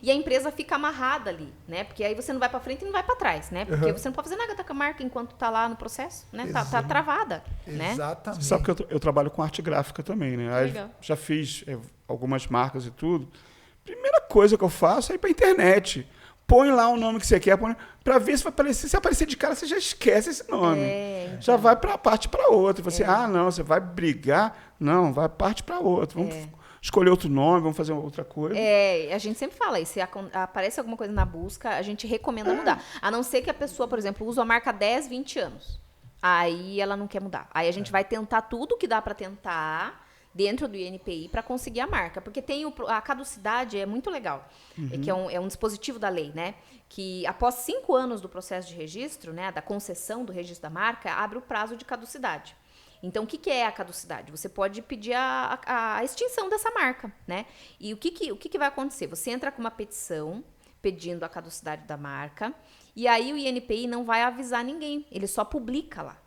E a empresa fica amarrada ali, né? Porque aí você não vai para frente e não vai para trás, né? Porque você não pode fazer nada com a marca enquanto tá lá no processo, né? Tá travada, né? Exatamente. Você sabe que eu trabalho com arte gráfica também, né? Aí Legal. já fiz algumas marcas e tudo. Primeira coisa que eu faço é ir para a internet. põe lá o nome que você quer, para ver se vai aparecer. Se aparecer de cara, você já esquece esse nome. Então. Já vai para parte para outra. Você, não, você vai brigar. Não, vai parte para outra. Vamos escolher outro nome, vamos fazer outra coisa. A gente sempre fala isso. Se aparece alguma coisa na busca, a gente recomenda mudar. A não ser que a pessoa, por exemplo, usa a marca há 10, 20 anos. Aí ela não quer mudar. Aí a gente vai tentar tudo que dá para tentar dentro do INPI para conseguir a marca. Porque tem a caducidade, é muito legal. Que é um dispositivo da lei, né? Que após 5 anos do processo de registro, né, da concessão do registro da marca, abre o prazo de caducidade. Então, o que é a caducidade? Você pode pedir a extinção dessa marca, né? E o que vai acontecer? Você entra com uma petição pedindo a caducidade da marca e aí o INPI não vai avisar ninguém, ele só publica lá.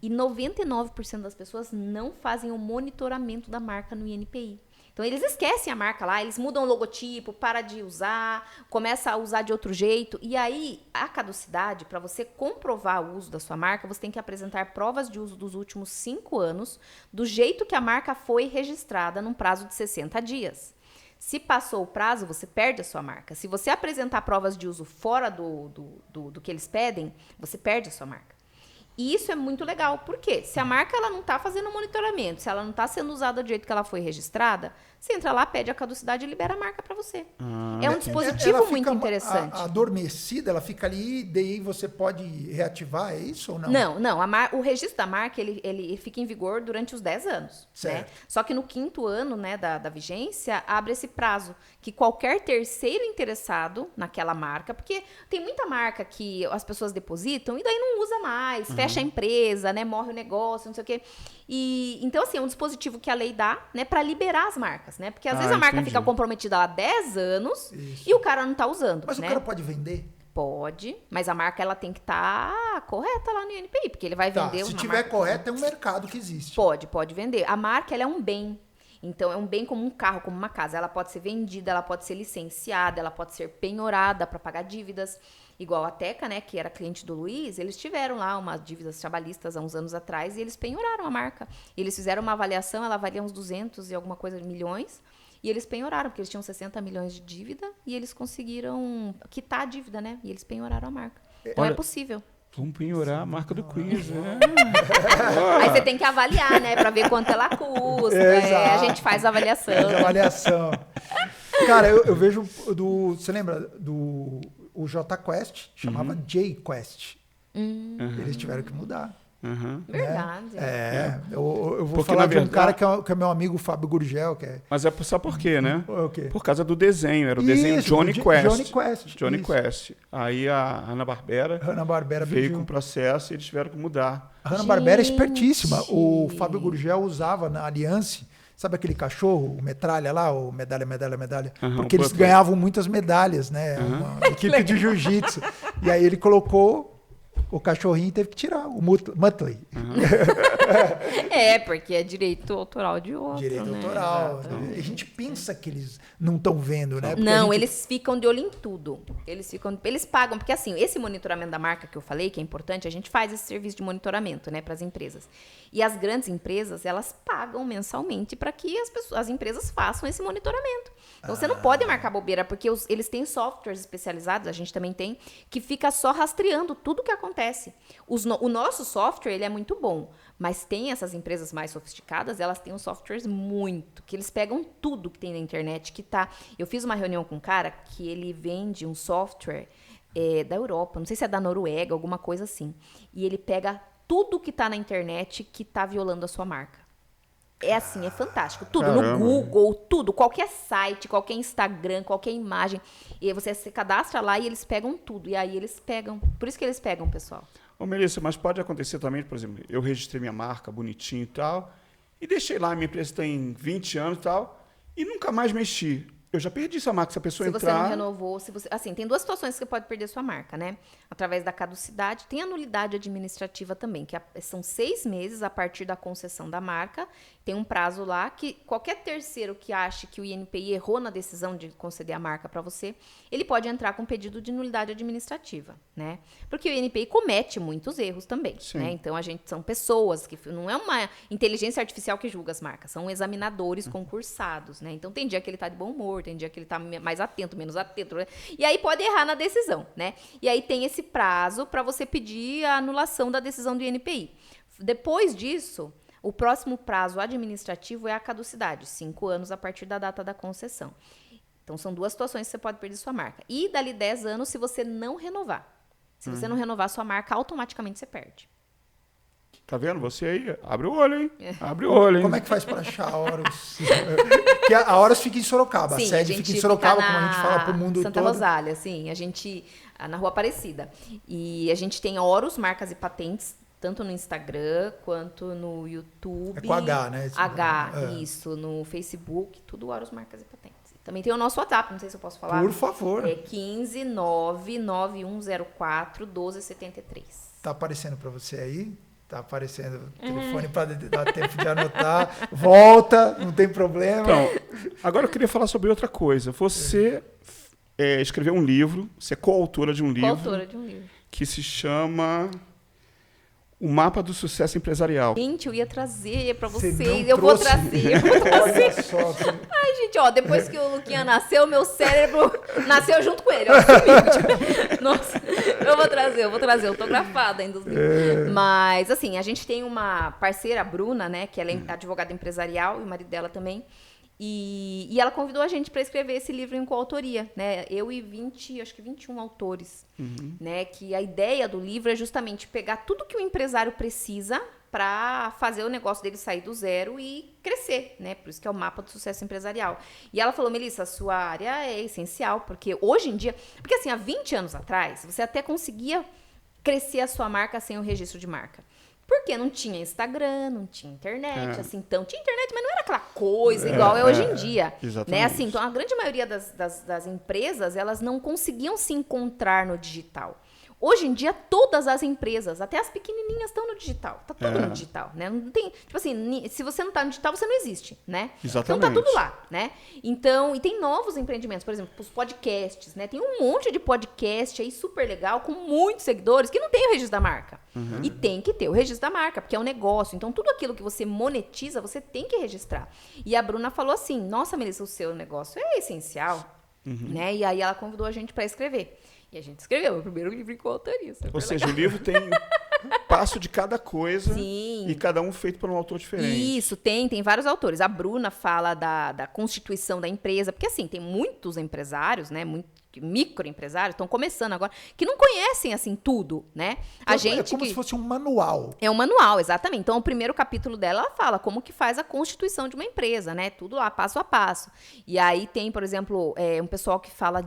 E 99% das pessoas não fazem o monitoramento da marca no INPI. Então, eles esquecem a marca lá, eles mudam o logotipo, para de usar, começa a usar de outro jeito. E aí, a caducidade, para você comprovar o uso da sua marca, você tem que apresentar provas de uso dos últimos 5 anos, do jeito que a marca foi registrada num prazo de 60 dias. Se passou o prazo, você perde a sua marca. Se você apresentar provas de uso fora do que eles pedem, você perde a sua marca. E isso é muito legal. Por quê? Se a marca ela não está fazendo monitoramento, se ela não está sendo usada do jeito que ela foi registrada, você entra lá, pede a caducidade e libera a marca para você. É um dispositivo muito interessante. Adormecida, ela fica ali, daí você pode reativar, é isso ou não? Não. O registro da marca, ele fica em vigor durante os 10 anos. Certo. Né? Só que no 5º ano, né, da vigência, abre esse prazo que qualquer terceiro interessado naquela marca, porque tem muita marca que as pessoas depositam e daí não usa mais, fecha a empresa, né, morre o negócio, não sei o quê. E, então, assim, é um dispositivo que a lei dá, né, para liberar as marcas, né? Porque às vezes a marca fica comprometida há 10 anos e o cara não tá usando. Mas né? O cara pode vender? Pode, mas a marca ela tem que estar correta lá no INPI, porque ele vai vender Se uma tiver marca. correta, é um mercado que existe. Pode vender. A marca ela é um bem. Então, é um bem como um carro, como uma casa. Ela pode ser vendida, ela pode ser licenciada, ela pode ser penhorada para pagar dívidas. Igual a Teca, né, que era cliente do Luiz, eles tiveram lá umas dívidas trabalhistas há uns anos atrás e eles penhoraram a marca. Eles fizeram uma avaliação, ela valia uns 200 e alguma coisa milhões, e eles penhoraram, porque eles tinham 60 milhões de dívida e eles conseguiram quitar a dívida, né? E eles penhoraram a marca. Então, é possível. Vamos penhorar a marca do quiz, né? Aí você tem que avaliar, né? Pra ver quanto ela custa. A gente faz a avaliação. Cara, eu vejo você lembra o JQuest? Chamava JQuest. Eles tiveram que mudar. Verdade. Eu vou Porque, falar na de um verdade, cara que é meu amigo Fábio Gurgel, que é... Mas sabe por quê, né? O quê? Por causa do desenho. Era o desenho Isso, Johnny Quest. Johnny Quest. Aí a Hanna-Barbera veio pediu. com o processo e eles tiveram que mudar. A Hanna-Barbera é espertíssima. O Fábio Gurgel usava na Alliance, sabe aquele cachorro, o metralha lá, o medalha. Porque eles ganhavam muitas medalhas, né? Uma equipe de jiu-jitsu. E aí ele colocou o cachorrinho e teve que tirar o Muttley. Porque é direito autoral de outro. Direito né? autoral. A gente pensa que eles não estão vendo, né? Porque Não, eles ficam de olho em tudo. Eles pagam, porque assim, esse monitoramento da marca que eu falei, que é importante, a gente faz esse serviço de monitoramento, né, para as empresas. E as grandes empresas, elas pagam mensalmente para que as empresas façam esse monitoramento. Então, você não pode marcar bobeira, porque eles têm softwares especializados, a gente também tem, que fica só rastreando tudo que acontece. O nosso software, ele é muito bom, mas tem essas empresas mais sofisticadas, elas têm uns softwares que eles pegam tudo que tem na internet, que tá... Eu fiz uma reunião com um cara que ele vende um software da Europa, não sei se é da Noruega, alguma coisa assim, e ele pega tudo que tá na internet que tá violando a sua marca. É assim, é fantástico. Tudo, Caramba. no Google, tudo, qualquer site, qualquer Instagram, qualquer imagem. E aí você se cadastra lá e eles pegam tudo. E aí eles pegam, por isso que eles pegam, pessoal. Ô, Melissa, mas pode acontecer também, por exemplo, eu registrei minha marca bonitinho e tal, e deixei lá, minha empresa tem 20 anos e tal, e nunca mais mexi. Eu já perdi essa marca, se a pessoa Se entrar... você não renovou, assim, tem 2 situações que você pode perder sua marca, né? Através da caducidade, tem a nulidade administrativa também, que são 6 meses a partir da concessão da marca. Tem um prazo lá que qualquer terceiro que ache que o INPI errou na decisão de conceder a marca para você, ele pode entrar com pedido de nulidade administrativa, né? Porque o INPI comete muitos erros também, né? Então, são pessoas que... Não é uma inteligência artificial que julga as marcas, são examinadores concursados, né? Então, tem dia que ele tá de bom humor, superior, tem dia que ele tá mais atento, menos atento, né? E aí pode errar na decisão, né? E aí tem esse prazo para você pedir a anulação da decisão do INPI. Depois disso, o próximo prazo administrativo é a caducidade, 5 anos a partir da data da concessão. Então, são 2 situações que você pode perder sua marca. E dali 10 anos se você não renovar. Se você não renovar sua marca, automaticamente você perde. Tá vendo? Você aí, abre o olho, hein? Abre o olho, hein? Como é que faz para achar a Horus? Porque a Horus fica em Sorocaba. Sim, a sede fica em Sorocaba, como a gente fala pro mundo Santa todo. Rosália, sim. A gente, na Rua Aparecida. E a gente tem Horus, marcas e patentes, tanto no Instagram quanto no YouTube. É com H, né? Isso. No Facebook, tudo Horus, marcas e patentes. Também tem o nosso WhatsApp, não sei se eu posso falar. Por favor. É 15991041273. Tá aparecendo para você aí? Tá aparecendo o telefone para dar tempo de anotar. Volta, não tem problema. Então, agora eu queria falar sobre outra coisa. Você escreveu um livro, você é coautora de um livro. Coautora de um livro. Que se chama O Mapa do Sucesso Empresarial. Gente, eu ia trazer pra Você vocês. não Eu vou trouxe? trazer. Olha só. Ai, gente, ó, depois que o Luquinha nasceu, meu cérebro nasceu junto com ele. É o seguinte. Nossa, eu vou trazer autografada ainda os livros. Mas, assim, a gente tem uma parceira, a Bruna, né, que ela é advogada empresarial, e o marido dela também. E ela convidou a gente para escrever esse livro em coautoria, né? Eu e 21 autores, né? Que a ideia do livro é justamente pegar tudo que o empresário precisa para fazer o negócio dele sair do zero e crescer, né? Por isso que é o mapa do sucesso empresarial. E ela falou, Melissa, a sua área é essencial, porque hoje em dia... Porque assim, há 20 anos atrás, você até conseguia crescer a sua marca sem o registro de marca. Porque não tinha Instagram, não tinha internet, assim, então tinha internet, mas não era aquela coisa igual é hoje em dia, exatamente. né? Assim, então a grande maioria das empresas, elas não conseguiam se encontrar no digital. Hoje em dia, todas as empresas, até as pequenininhas, estão no digital. Tá tudo no digital, né? Não tem, tipo assim, se você não tá no digital, você não existe, né? Exatamente. Então tá tudo lá, né? Então, e tem novos empreendimentos, por exemplo, os podcasts, né? Tem um monte de podcast aí super legal, com muitos seguidores, que não tem o registro da marca. E tem que ter o registro da marca, porque é um negócio. Então, tudo aquilo que você monetiza, você tem que registrar. E a Bruna falou assim, nossa, Melissa, o seu negócio é essencial, né? E aí ela convidou a gente para escrever. E a gente escreveu o primeiro livro em coautoria. Ou seja, o livro tem passo de cada coisa. Sim. E cada um feito por um autor diferente. Isso, tem vários autores. A Bruna fala da constituição da empresa, porque assim, tem muitos empresários, né, microempresários, estão começando agora, que não conhecem, assim, tudo, né? É como se fosse um manual. É um manual, exatamente. Então, o primeiro capítulo dela, ela fala como que faz a constituição de uma empresa, né? Tudo lá, passo a passo. E aí tem, por exemplo, um pessoal que fala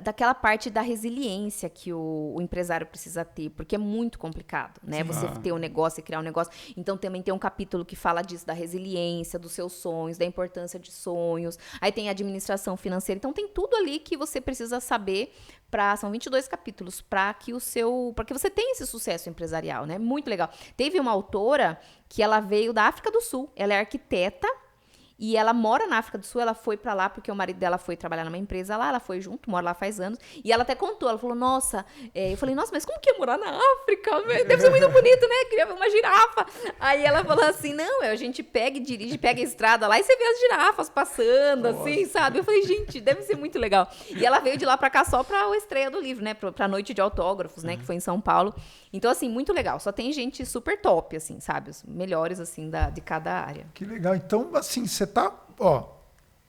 daquela parte da resiliência que o empresário precisa ter, porque é muito complicado, né? Você ter um negócio e criar um negócio. Então, também tem um capítulo que fala disso, da resiliência, dos seus sonhos, da importância de sonhos. Aí tem a administração financeira. Então, tem tudo ali que você precisa saber são 22 capítulos, para que você tenha esse sucesso empresarial, né? Muito legal. Teve uma autora que ela veio da África do Sul, ela é arquiteta, e ela mora na África do Sul, ela foi pra lá porque o marido dela foi trabalhar numa empresa lá, ela foi junto, mora lá faz anos, e ela até contou, ela falou, nossa, eu falei, nossa, mas como que é morar na África? Deve ser muito bonito, né? Queria ver uma girafa. Aí ela falou assim, não, a gente pega e dirige, pega a estrada lá e você vê as girafas passando, assim, sabe? Eu falei, gente, deve ser muito legal. E ela veio de lá pra cá só pra estreia do livro, né? Pra noite de autógrafos, né? Que foi em São Paulo. Então, assim, muito legal. Só tem gente super top, assim, sabe? Os melhores, assim, de cada área. Que legal. Então, assim, você tá...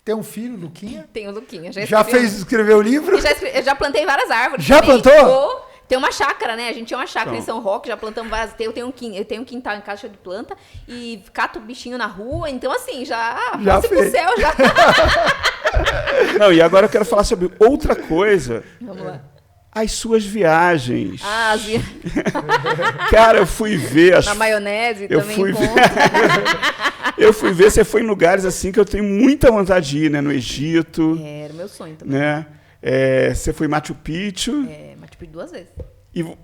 tem um filho, Luquinha? Tem o Luquinha. Já fez escrever o livro? Eu já plantei várias árvores. Já também. plantou? Tem uma chácara, né? A gente tinha uma chácara em São Roque, já plantamos várias. Eu tenho um quintal em caixa de planta e cato bichinho na rua. Então, assim, já passe pro céu, já. Não, e agora eu quero falar sobre outra coisa. Vamos lá. As suas viagens. Ah, Cara, eu fui ver... Na maionese eu também fui encontra. Eu fui ver, você foi em lugares assim que eu tenho muita vontade de ir, né? No Egito. Era o meu sonho também. Né? Você foi em Machu Picchu. Machu Picchu 2 vezes.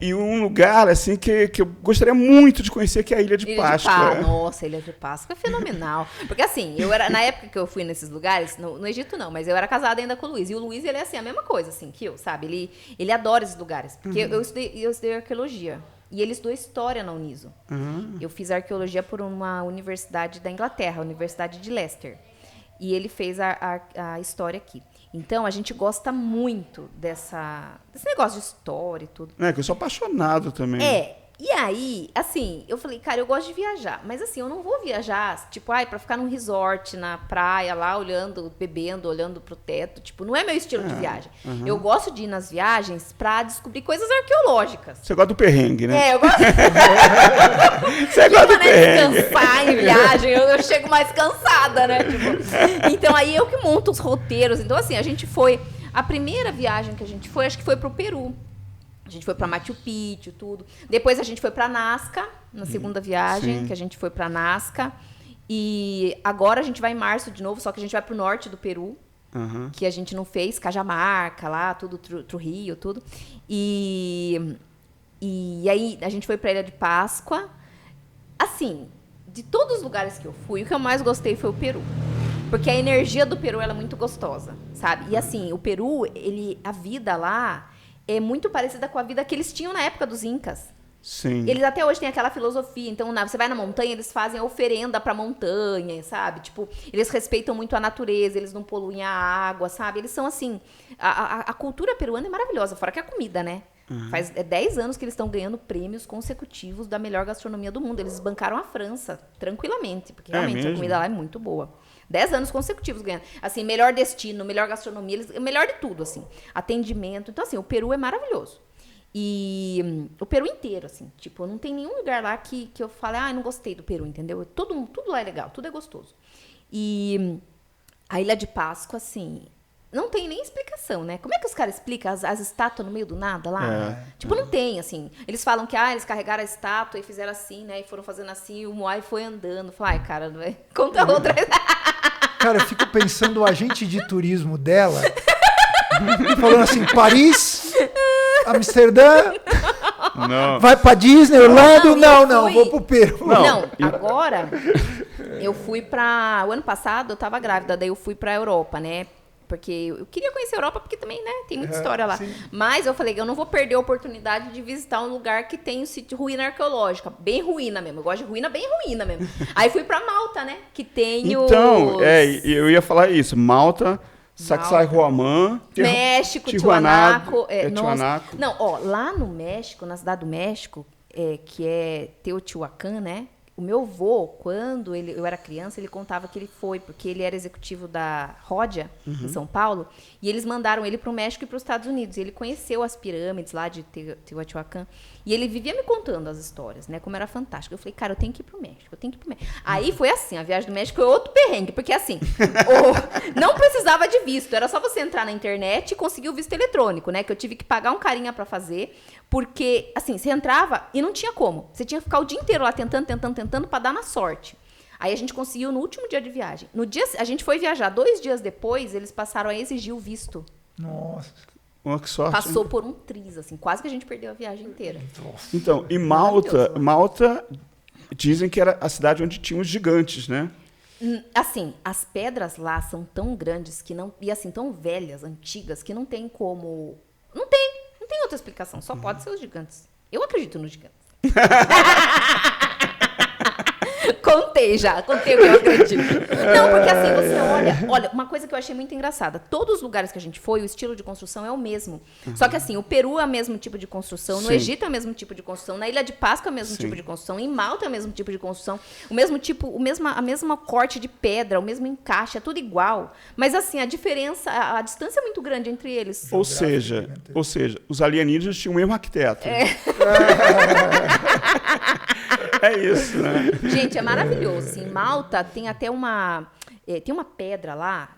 E um lugar assim que eu gostaria muito de conhecer, que é a Ilha de Páscoa. Nossa, a Ilha de Páscoa é fenomenal. Porque assim, na época que eu fui nesses lugares, no Egito não, mas eu era casada ainda com o Luiz. E o Luiz, ele é assim, a mesma coisa, assim, que eu, sabe? Ele adora esses lugares. Porque eu estudei arqueologia. E ele estudou história na Uniso. Eu fiz arqueologia por uma universidade da Inglaterra, a Universidade de Leicester. e ele fez a história aqui. Então, a gente gosta muito desse negócio de história e tudo. Que eu sou apaixonado também. E aí, assim, eu falei, cara, eu gosto de viajar. Mas assim, eu não vou viajar, tipo, pra ficar num resort, na praia, lá, olhando, bebendo, olhando pro teto. Tipo, não é meu estilo de viagem. Eu gosto de ir nas viagens pra descobrir coisas arqueológicas. Você gosta do perrengue, né? Eu gosto. Você gosta do perrengue. Descansar em viagem, eu chego mais cansada, né? Tipo, então, aí eu que monto os roteiros. Então, assim, a gente foi... A primeira viagem que a gente foi, acho que foi pro Peru. A gente foi para Machu Picchu, tudo. Depois a gente foi para Nazca, na segunda viagem, que a gente foi para Nazca. E agora a gente vai em março de novo, só que a gente vai para o norte do Peru, que a gente não fez, Cajamarca, lá, tudo, Trujillo, tudo. E aí a gente foi para a Ilha de Páscoa. Assim, de todos os lugares que eu fui, o que eu mais gostei foi o Peru. Porque a energia do Peru ela é muito gostosa, sabe? E assim, o Peru, a vida lá... é muito parecida com a vida que eles tinham na época dos Incas. Sim. Eles até hoje têm aquela filosofia. Então, você vai na montanha, eles fazem a oferenda pra montanha, sabe? Tipo, eles respeitam muito a natureza, eles não poluem a água, sabe? Eles são assim... A cultura peruana é maravilhosa, fora que a comida, né? Faz 10 anos que eles estão ganhando prêmios consecutivos da melhor gastronomia do mundo. Eles bancaram a França, tranquilamente, porque realmente a comida lá é muito boa. 10 anos consecutivos ganhando. Assim, melhor destino, melhor gastronomia, melhor de tudo, assim. Atendimento. Então, assim, o Peru é maravilhoso. E o Peru inteiro, assim. Tipo, não tem nenhum lugar lá que eu fale, não gostei do Peru, entendeu? Tudo lá é legal, tudo é gostoso. E a Ilha de Páscoa, assim... não tem nem explicação, né? Como é que os caras explicam as estátuas no meio do nada lá? Tipo, não tem, assim. Eles falam que, eles carregaram a estátua e fizeram assim, né? E foram fazendo assim, e o Moai foi andando. Falei, cara, não é... conta outra. Cara, eu fico pensando o agente de turismo dela, falando assim, Paris, Amsterdã, vai pra Disney, Orlando, não, vou pro Peru. Não, agora, eu fui pra... O ano passado, eu tava grávida, daí eu fui pra Europa, né? Porque eu queria conhecer a Europa, porque também, né, tem muita história lá. Sim. Mas eu falei que eu não vou perder a oportunidade de visitar um lugar que tem ruína arqueológica. Bem ruína mesmo. Eu gosto de ruína, bem ruína mesmo. Aí fui pra Malta, né, que tem Então, eu ia falar isso. Malta, Sacsayhuamán, México, Tiwanaku. Tiwanaku. Não, lá no México, na cidade do México, que é Teotihuacan, né, o meu avô, quando eu era criança, ele contava que ele foi, porque ele era executivo da Ródia, em São Paulo, e eles mandaram ele para o México e para os Estados Unidos. Ele conheceu as pirâmides lá de Teotihuacan, e ele vivia me contando as histórias, né, como era fantástico. Eu falei, cara, eu tenho que ir para o México, Aí foi assim, a viagem do México foi outro perrengue, porque assim, não precisava de visto, era só você entrar na internet e conseguir o visto eletrônico, né, que eu tive que pagar um carinha para fazer, porque, assim, você entrava e não tinha como. Você tinha que ficar o dia inteiro lá tentando para dar na sorte. Aí a gente conseguiu no último dia de viagem. A gente foi viajar 2 dias depois, eles passaram a exigir o visto. Nossa. Que sorte. Passou por um triz, assim, quase que a gente perdeu a viagem inteira. Então, e Malta dizem que era a cidade onde tinham os gigantes, né? Assim, as pedras lá são tão grandes que não... E assim, tão velhas, antigas, que não tem como... Não tem outra explicação, só pode ser os gigantes. Eu acredito nos gigantes. Contei o que eu acredito. Não, porque assim, você olha, uma coisa que eu achei muito engraçada, todos os lugares que a gente foi, o estilo de construção é o mesmo. Só que assim, o Peru é o mesmo tipo de construção, no Egito é o mesmo tipo de construção, na Ilha de Páscoa é o mesmo tipo de construção, em Malta é o mesmo tipo de construção, a mesma corte de pedra, o mesmo encaixe, é tudo igual. Mas assim, a distância é muito grande entre eles. Ou seja, os alienígenas tinham o mesmo arquiteto. É isso, né? Gente, é maravilhoso. Assim, Malta tem até tem uma pedra lá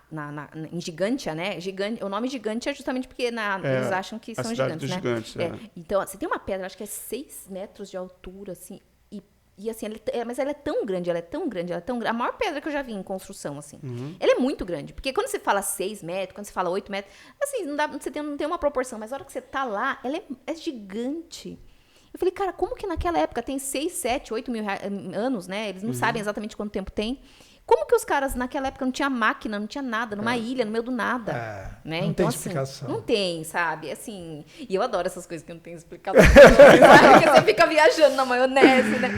em Gigantia, né? O nome Gigantia é justamente porque eles acham que são gigantes, né? Gigantes, Então, assim, tem uma pedra, acho que é 6 metros de altura, assim, e assim, mas ela é tão grande, a maior pedra que eu já vi em construção, assim. Ela é muito grande, porque quando você fala 6 metros, quando você fala 8 metros, assim, não tem uma proporção, mas a hora que você tá lá, ela é gigante. Eu falei, cara, como que naquela época tem 6, 7, 8 mil anos, né? Eles não sabem exatamente quanto tempo tem. Como que os caras, naquela época, não tinha máquina, não tinha nada, numa ilha, no meio do nada, né? Não Então, tem assim, explicação. não tem, sabe? Assim, e eu adoro essas coisas que não tem explicação. Porque você fica viajando na maionese, né?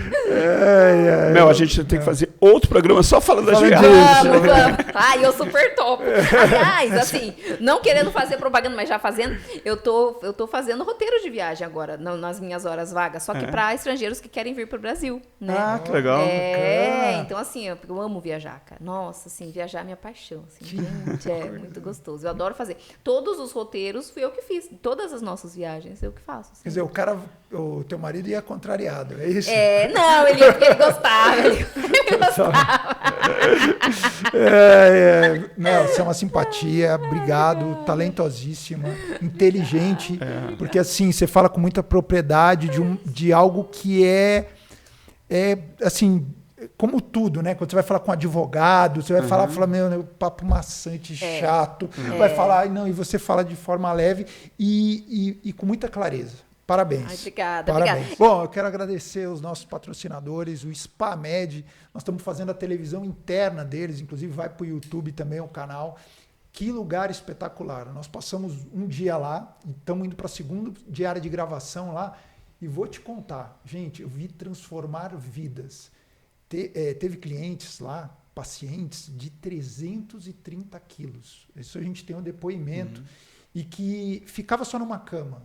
Mel, a gente tem que fazer outro programa só falando das Fala viagens. disso. Vamos. Ai, eu super topo. Aliás, assim, não querendo fazer propaganda, mas já fazendo, eu tô fazendo roteiro de viagem agora, nas minhas horas vagas, só que para estrangeiros que querem vir pro Brasil, né? Ah, que legal. É, então assim, eu amo viajar, cara. Nossa, assim, viajar é minha paixão, assim, gente, é muito gostoso. Eu adoro fazer. Todos os roteiros fui eu que fiz, todas as nossas viagens eu que faço. Assim. Quer dizer, o teu marido ia contrariado, é isso? Não, ele gostava, ele gostava. Mel, você é uma simpatia, obrigado, talentosíssima, inteligente, porque assim, você fala com muita propriedade de algo que é assim, como tudo, né? Quando você vai falar com um advogado, você vai falar meu, papo maçante, chato, vai falar, não, e você fala de forma leve e com muita clareza. Parabéns. Ai, obrigada, Parabéns. obrigada. Bom, eu quero agradecer os nossos patrocinadores, o SpaMed. Nós estamos fazendo a televisão interna deles, inclusive vai para o YouTube também, o canal. Que lugar espetacular. Nós passamos um dia lá, e estamos indo para a segunda diária de gravação lá. E vou te contar, gente, eu vi transformar vidas. Teve clientes lá, pacientes de 330 quilos. Isso a gente tem um depoimento. E que ficava só numa cama.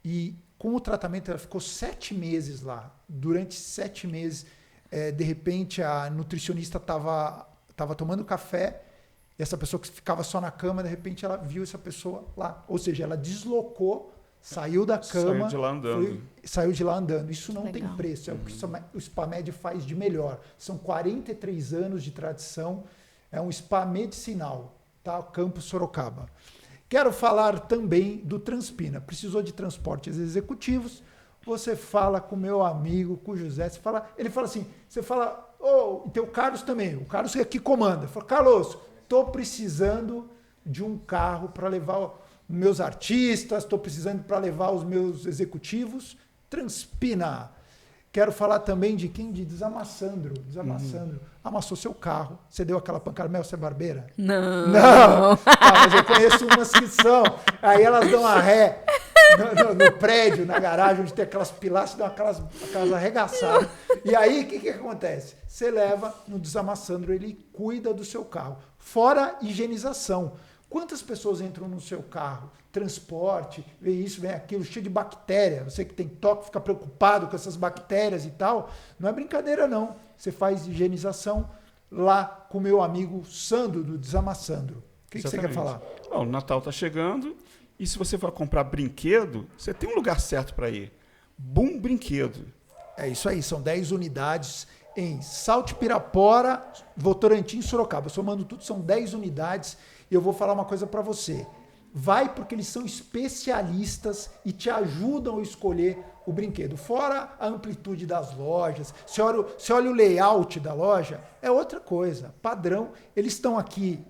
E com o tratamento, ela ficou 7 meses lá. Durante 7 meses, de repente, a nutricionista estava tomando café, e essa pessoa que ficava só na cama, de repente, ela viu essa pessoa lá. Ou seja, ela deslocou, saiu da cama. Saiu de lá andando. Saiu de lá andando. Isso não Legal. tem preço. É o que o SpaMed faz de melhor. São 43 anos de tradição. É um spa medicinal, tá? Campus Sorocaba. Quero falar também do Transpina. Precisou de transportes executivos? Você fala com o meu amigo, com o José. Ele fala assim, e tem o Carlos também. O Carlos é que comanda. Fala, Carlos, estou precisando de um carro para levar os meus artistas, estou precisando para levar os meus executivos. Transpina. Quero falar também de quem? De Desamassandro. Desamassandro. Amassou seu carro. Você deu aquela pancada. Mel, você é barbeira? Não. Mas eu conheço umas que são. Aí elas dão a ré no prédio, na garagem, onde tem aquelas pilastras, dão aquelas arregaçadas. E aí, o que acontece? Você leva no Desamassandro, ele cuida do seu carro. Fora higienização. Quantas pessoas entram no seu carro? Transporte, vem isso, vem aquilo, cheio de bactéria. Você que tem toque, fica preocupado com essas bactérias e tal. Não é brincadeira, não. Você faz higienização lá com o meu amigo Sandro, do Desamassandro. O que você quer falar? O Natal está chegando e se você for comprar brinquedo, você tem um lugar certo para ir. Boom Brinquedo. É isso aí, são 10 unidades em Salto Pirapora, Votorantim, Sorocaba. Eu somando tudo, são 10 unidades. E eu vou falar uma coisa para você. Vai porque eles são especialistas e te ajudam a escolher o brinquedo. Fora a amplitude das lojas, você olha o layout da loja, é outra coisa. Padrão, eles estão aqui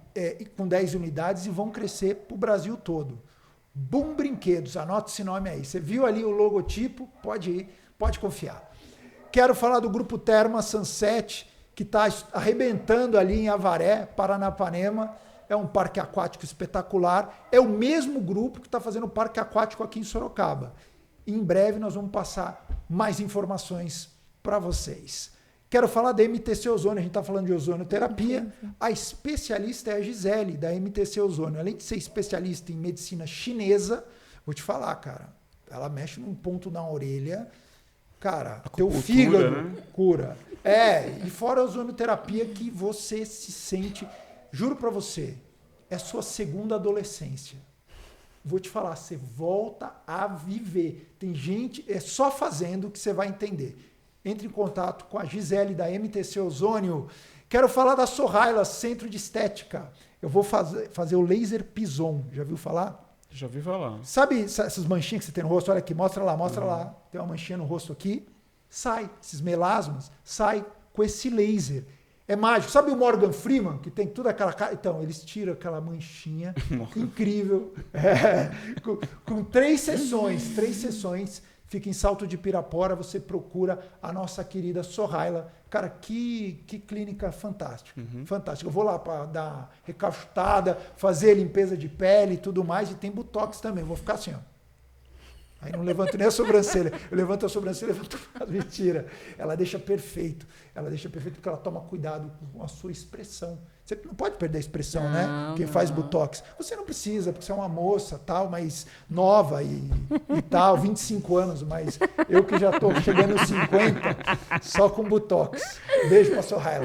com 10 unidades e vão crescer para o Brasil todo. Boom Brinquedos, anota esse nome aí. Você viu ali o logotipo? Pode ir, pode confiar. Quero falar do Grupo Terma Sunset, que está arrebentando ali em Avaré, Paranapanema. É um parque aquático espetacular. É o mesmo grupo que está fazendo o parque aquático aqui em Sorocaba. Em breve nós vamos passar mais informações para vocês. Quero falar da MTC Ozônio. A gente está falando de ozonoterapia. A especialista é a Gisele, da MTC Ozônio. Além de ser especialista em medicina chinesa, vou te falar, cara, ela mexe num ponto na orelha. Cara, teu fígado, né? Cura. E fora a ozonoterapia que você se sente... Juro pra você, é sua segunda adolescência. Vou te falar, você volta a viver. Tem gente, é só fazendo que você vai entender. Entre em contato com a Gisele da MTC Ozônio. Quero falar da Sohaila, Centro de Estética. Eu vou fazer o laser Pison. Já viu falar? Já vi falar. Sabe essas manchinhas que você tem no rosto? Olha aqui, mostra lá. Tem uma manchinha no rosto aqui. Sai, esses melasmas, sai com esse laser. É mágico. Sabe o Morgan Freeman, que tem toda aquela cara? Então, eles tiram aquela manchinha incrível. Com 3 sessões. Fica em Salto de Pirapora. Você procura a nossa querida Sohaila. cara, que clínica fantástica. Fantástica. Eu vou lá para dar recauchutada, fazer limpeza de pele e tudo mais, e tem botox também. Eu vou ficar assim, ó. Aí não levanto nem a sobrancelha. Eu levanto a sobrancelha e levanto a mentira. Ela deixa perfeito. Ela deixa perfeito porque ela toma cuidado com a sua expressão. Você não pode perder a expressão, né? Quem faz botox. Você não precisa, porque você é uma moça, tal, mas nova e tal, 25 anos, mas eu que já estou chegando aos 50, só com botox. Beijo para a Sorraila.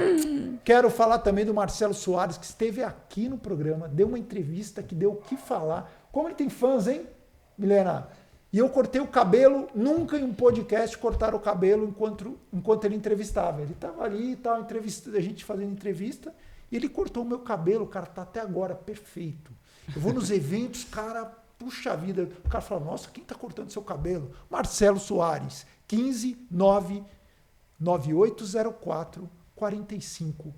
Quero falar também do Marcelo Soares, que esteve aqui no programa, deu uma entrevista que deu o que falar. Como ele tem fãs, hein, Milena? E eu cortei o cabelo, nunca em um podcast cortaram o cabelo enquanto ele entrevistava. Ele estava ali e tal, a gente fazendo entrevista, e ele cortou o meu cabelo, cara, tá até agora perfeito. Eu vou nos eventos, cara, puxa vida, o cara fala, nossa, quem tá cortando seu cabelo? Marcelo Soares, 15-9804-4535.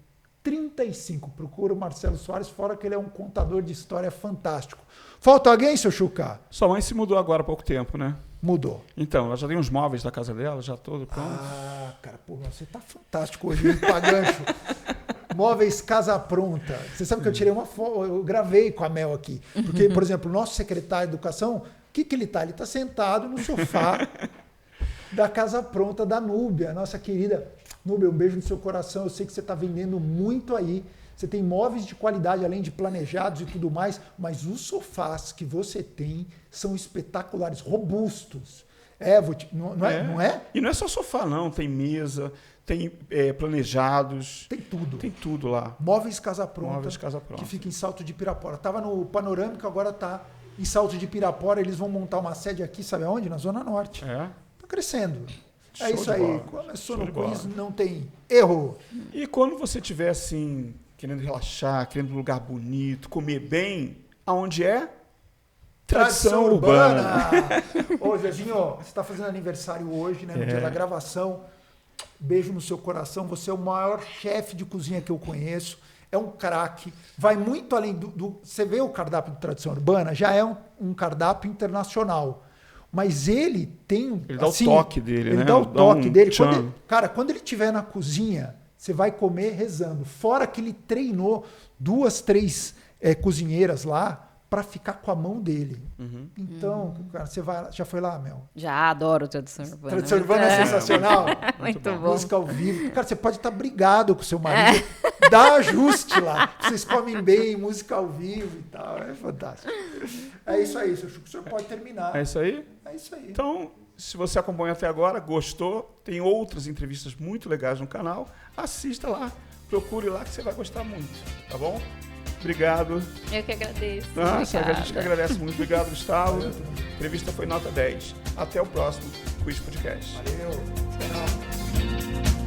Procura o Marcelo Soares, fora que ele é um contador de história fantástico. Falta alguém, seu Chuca? Sua mãe se mudou agora há pouco tempo, né? Mudou. Então, ela já tem os móveis da casa dela, já todo pronto. Ah, cara, pô, você tá fantástico hoje, hein, Pagancho? Móveis Casa Pronta. Você sabe que eu tirei uma foto, eu gravei com a Mel aqui. Porque, por exemplo, o nosso secretário de Educação, o que ele tá? Ele tá sentado no sofá da Casa Pronta da Núbia, nossa querida. Núbia, um beijo no seu coração. Eu sei que você tá vendendo muito aí. Você tem móveis de qualidade, além de planejados e tudo mais, mas os sofás que você tem são espetaculares, robustos. Não é? E não é só sofá, não. Tem mesa, tem planejados. Tem tudo. Tem tudo lá. Móveis Casa Pronta, Móveis Casa Pronta. que fica em Salto de Pirapora. Estava no Panorâmica, agora está em Salto de Pirapora. Eles vão montar uma sede aqui, sabe aonde? Na Zona Norte. É. Está crescendo. Show É isso de aí. bola. Começou Show no de bola. Queens, não tem erro. E quando você estiver assim, querendo relaxar, querendo um lugar bonito, comer bem, aonde é? Tradição Urbana. Ô, Zezinho, você está fazendo aniversário hoje, né? No dia da gravação. Beijo no seu coração. Você é o maior chefe de cozinha que eu conheço. É um craque. Vai muito além do... Você vê o cardápio de Tradição Urbana? Já é um cardápio internacional. Mas ele tem... Ele dá o toque dele, né? Ele dá o toque dele. tchan. Quando ele estiver na cozinha, você vai comer rezando. Fora que ele treinou 2, 3 cozinheiras lá para ficar com a mão dele. Então, cara, você já foi lá, Mel? Já adoro Tradição Urbana. Tradição Urbana é sensacional. Muito bom. Música ao vivo. Cara, você pode estar brigado com seu marido. Dá ajuste lá. Vocês comem bem, música ao vivo e tal. É fantástico. É isso aí, seu Chuco. O senhor pode terminar. É isso aí? É isso aí. Então, se você acompanha até agora, gostou, tem outras entrevistas muito legais no canal, assista lá, procure lá que você vai gostar muito, tá bom? Obrigado. Eu que agradeço. Nossa, a Obrigada. gente que agradece muito. Obrigado, Gustavo. A entrevista foi nota 10. Até o próximo Quiz Podcast. Valeu. Tchau.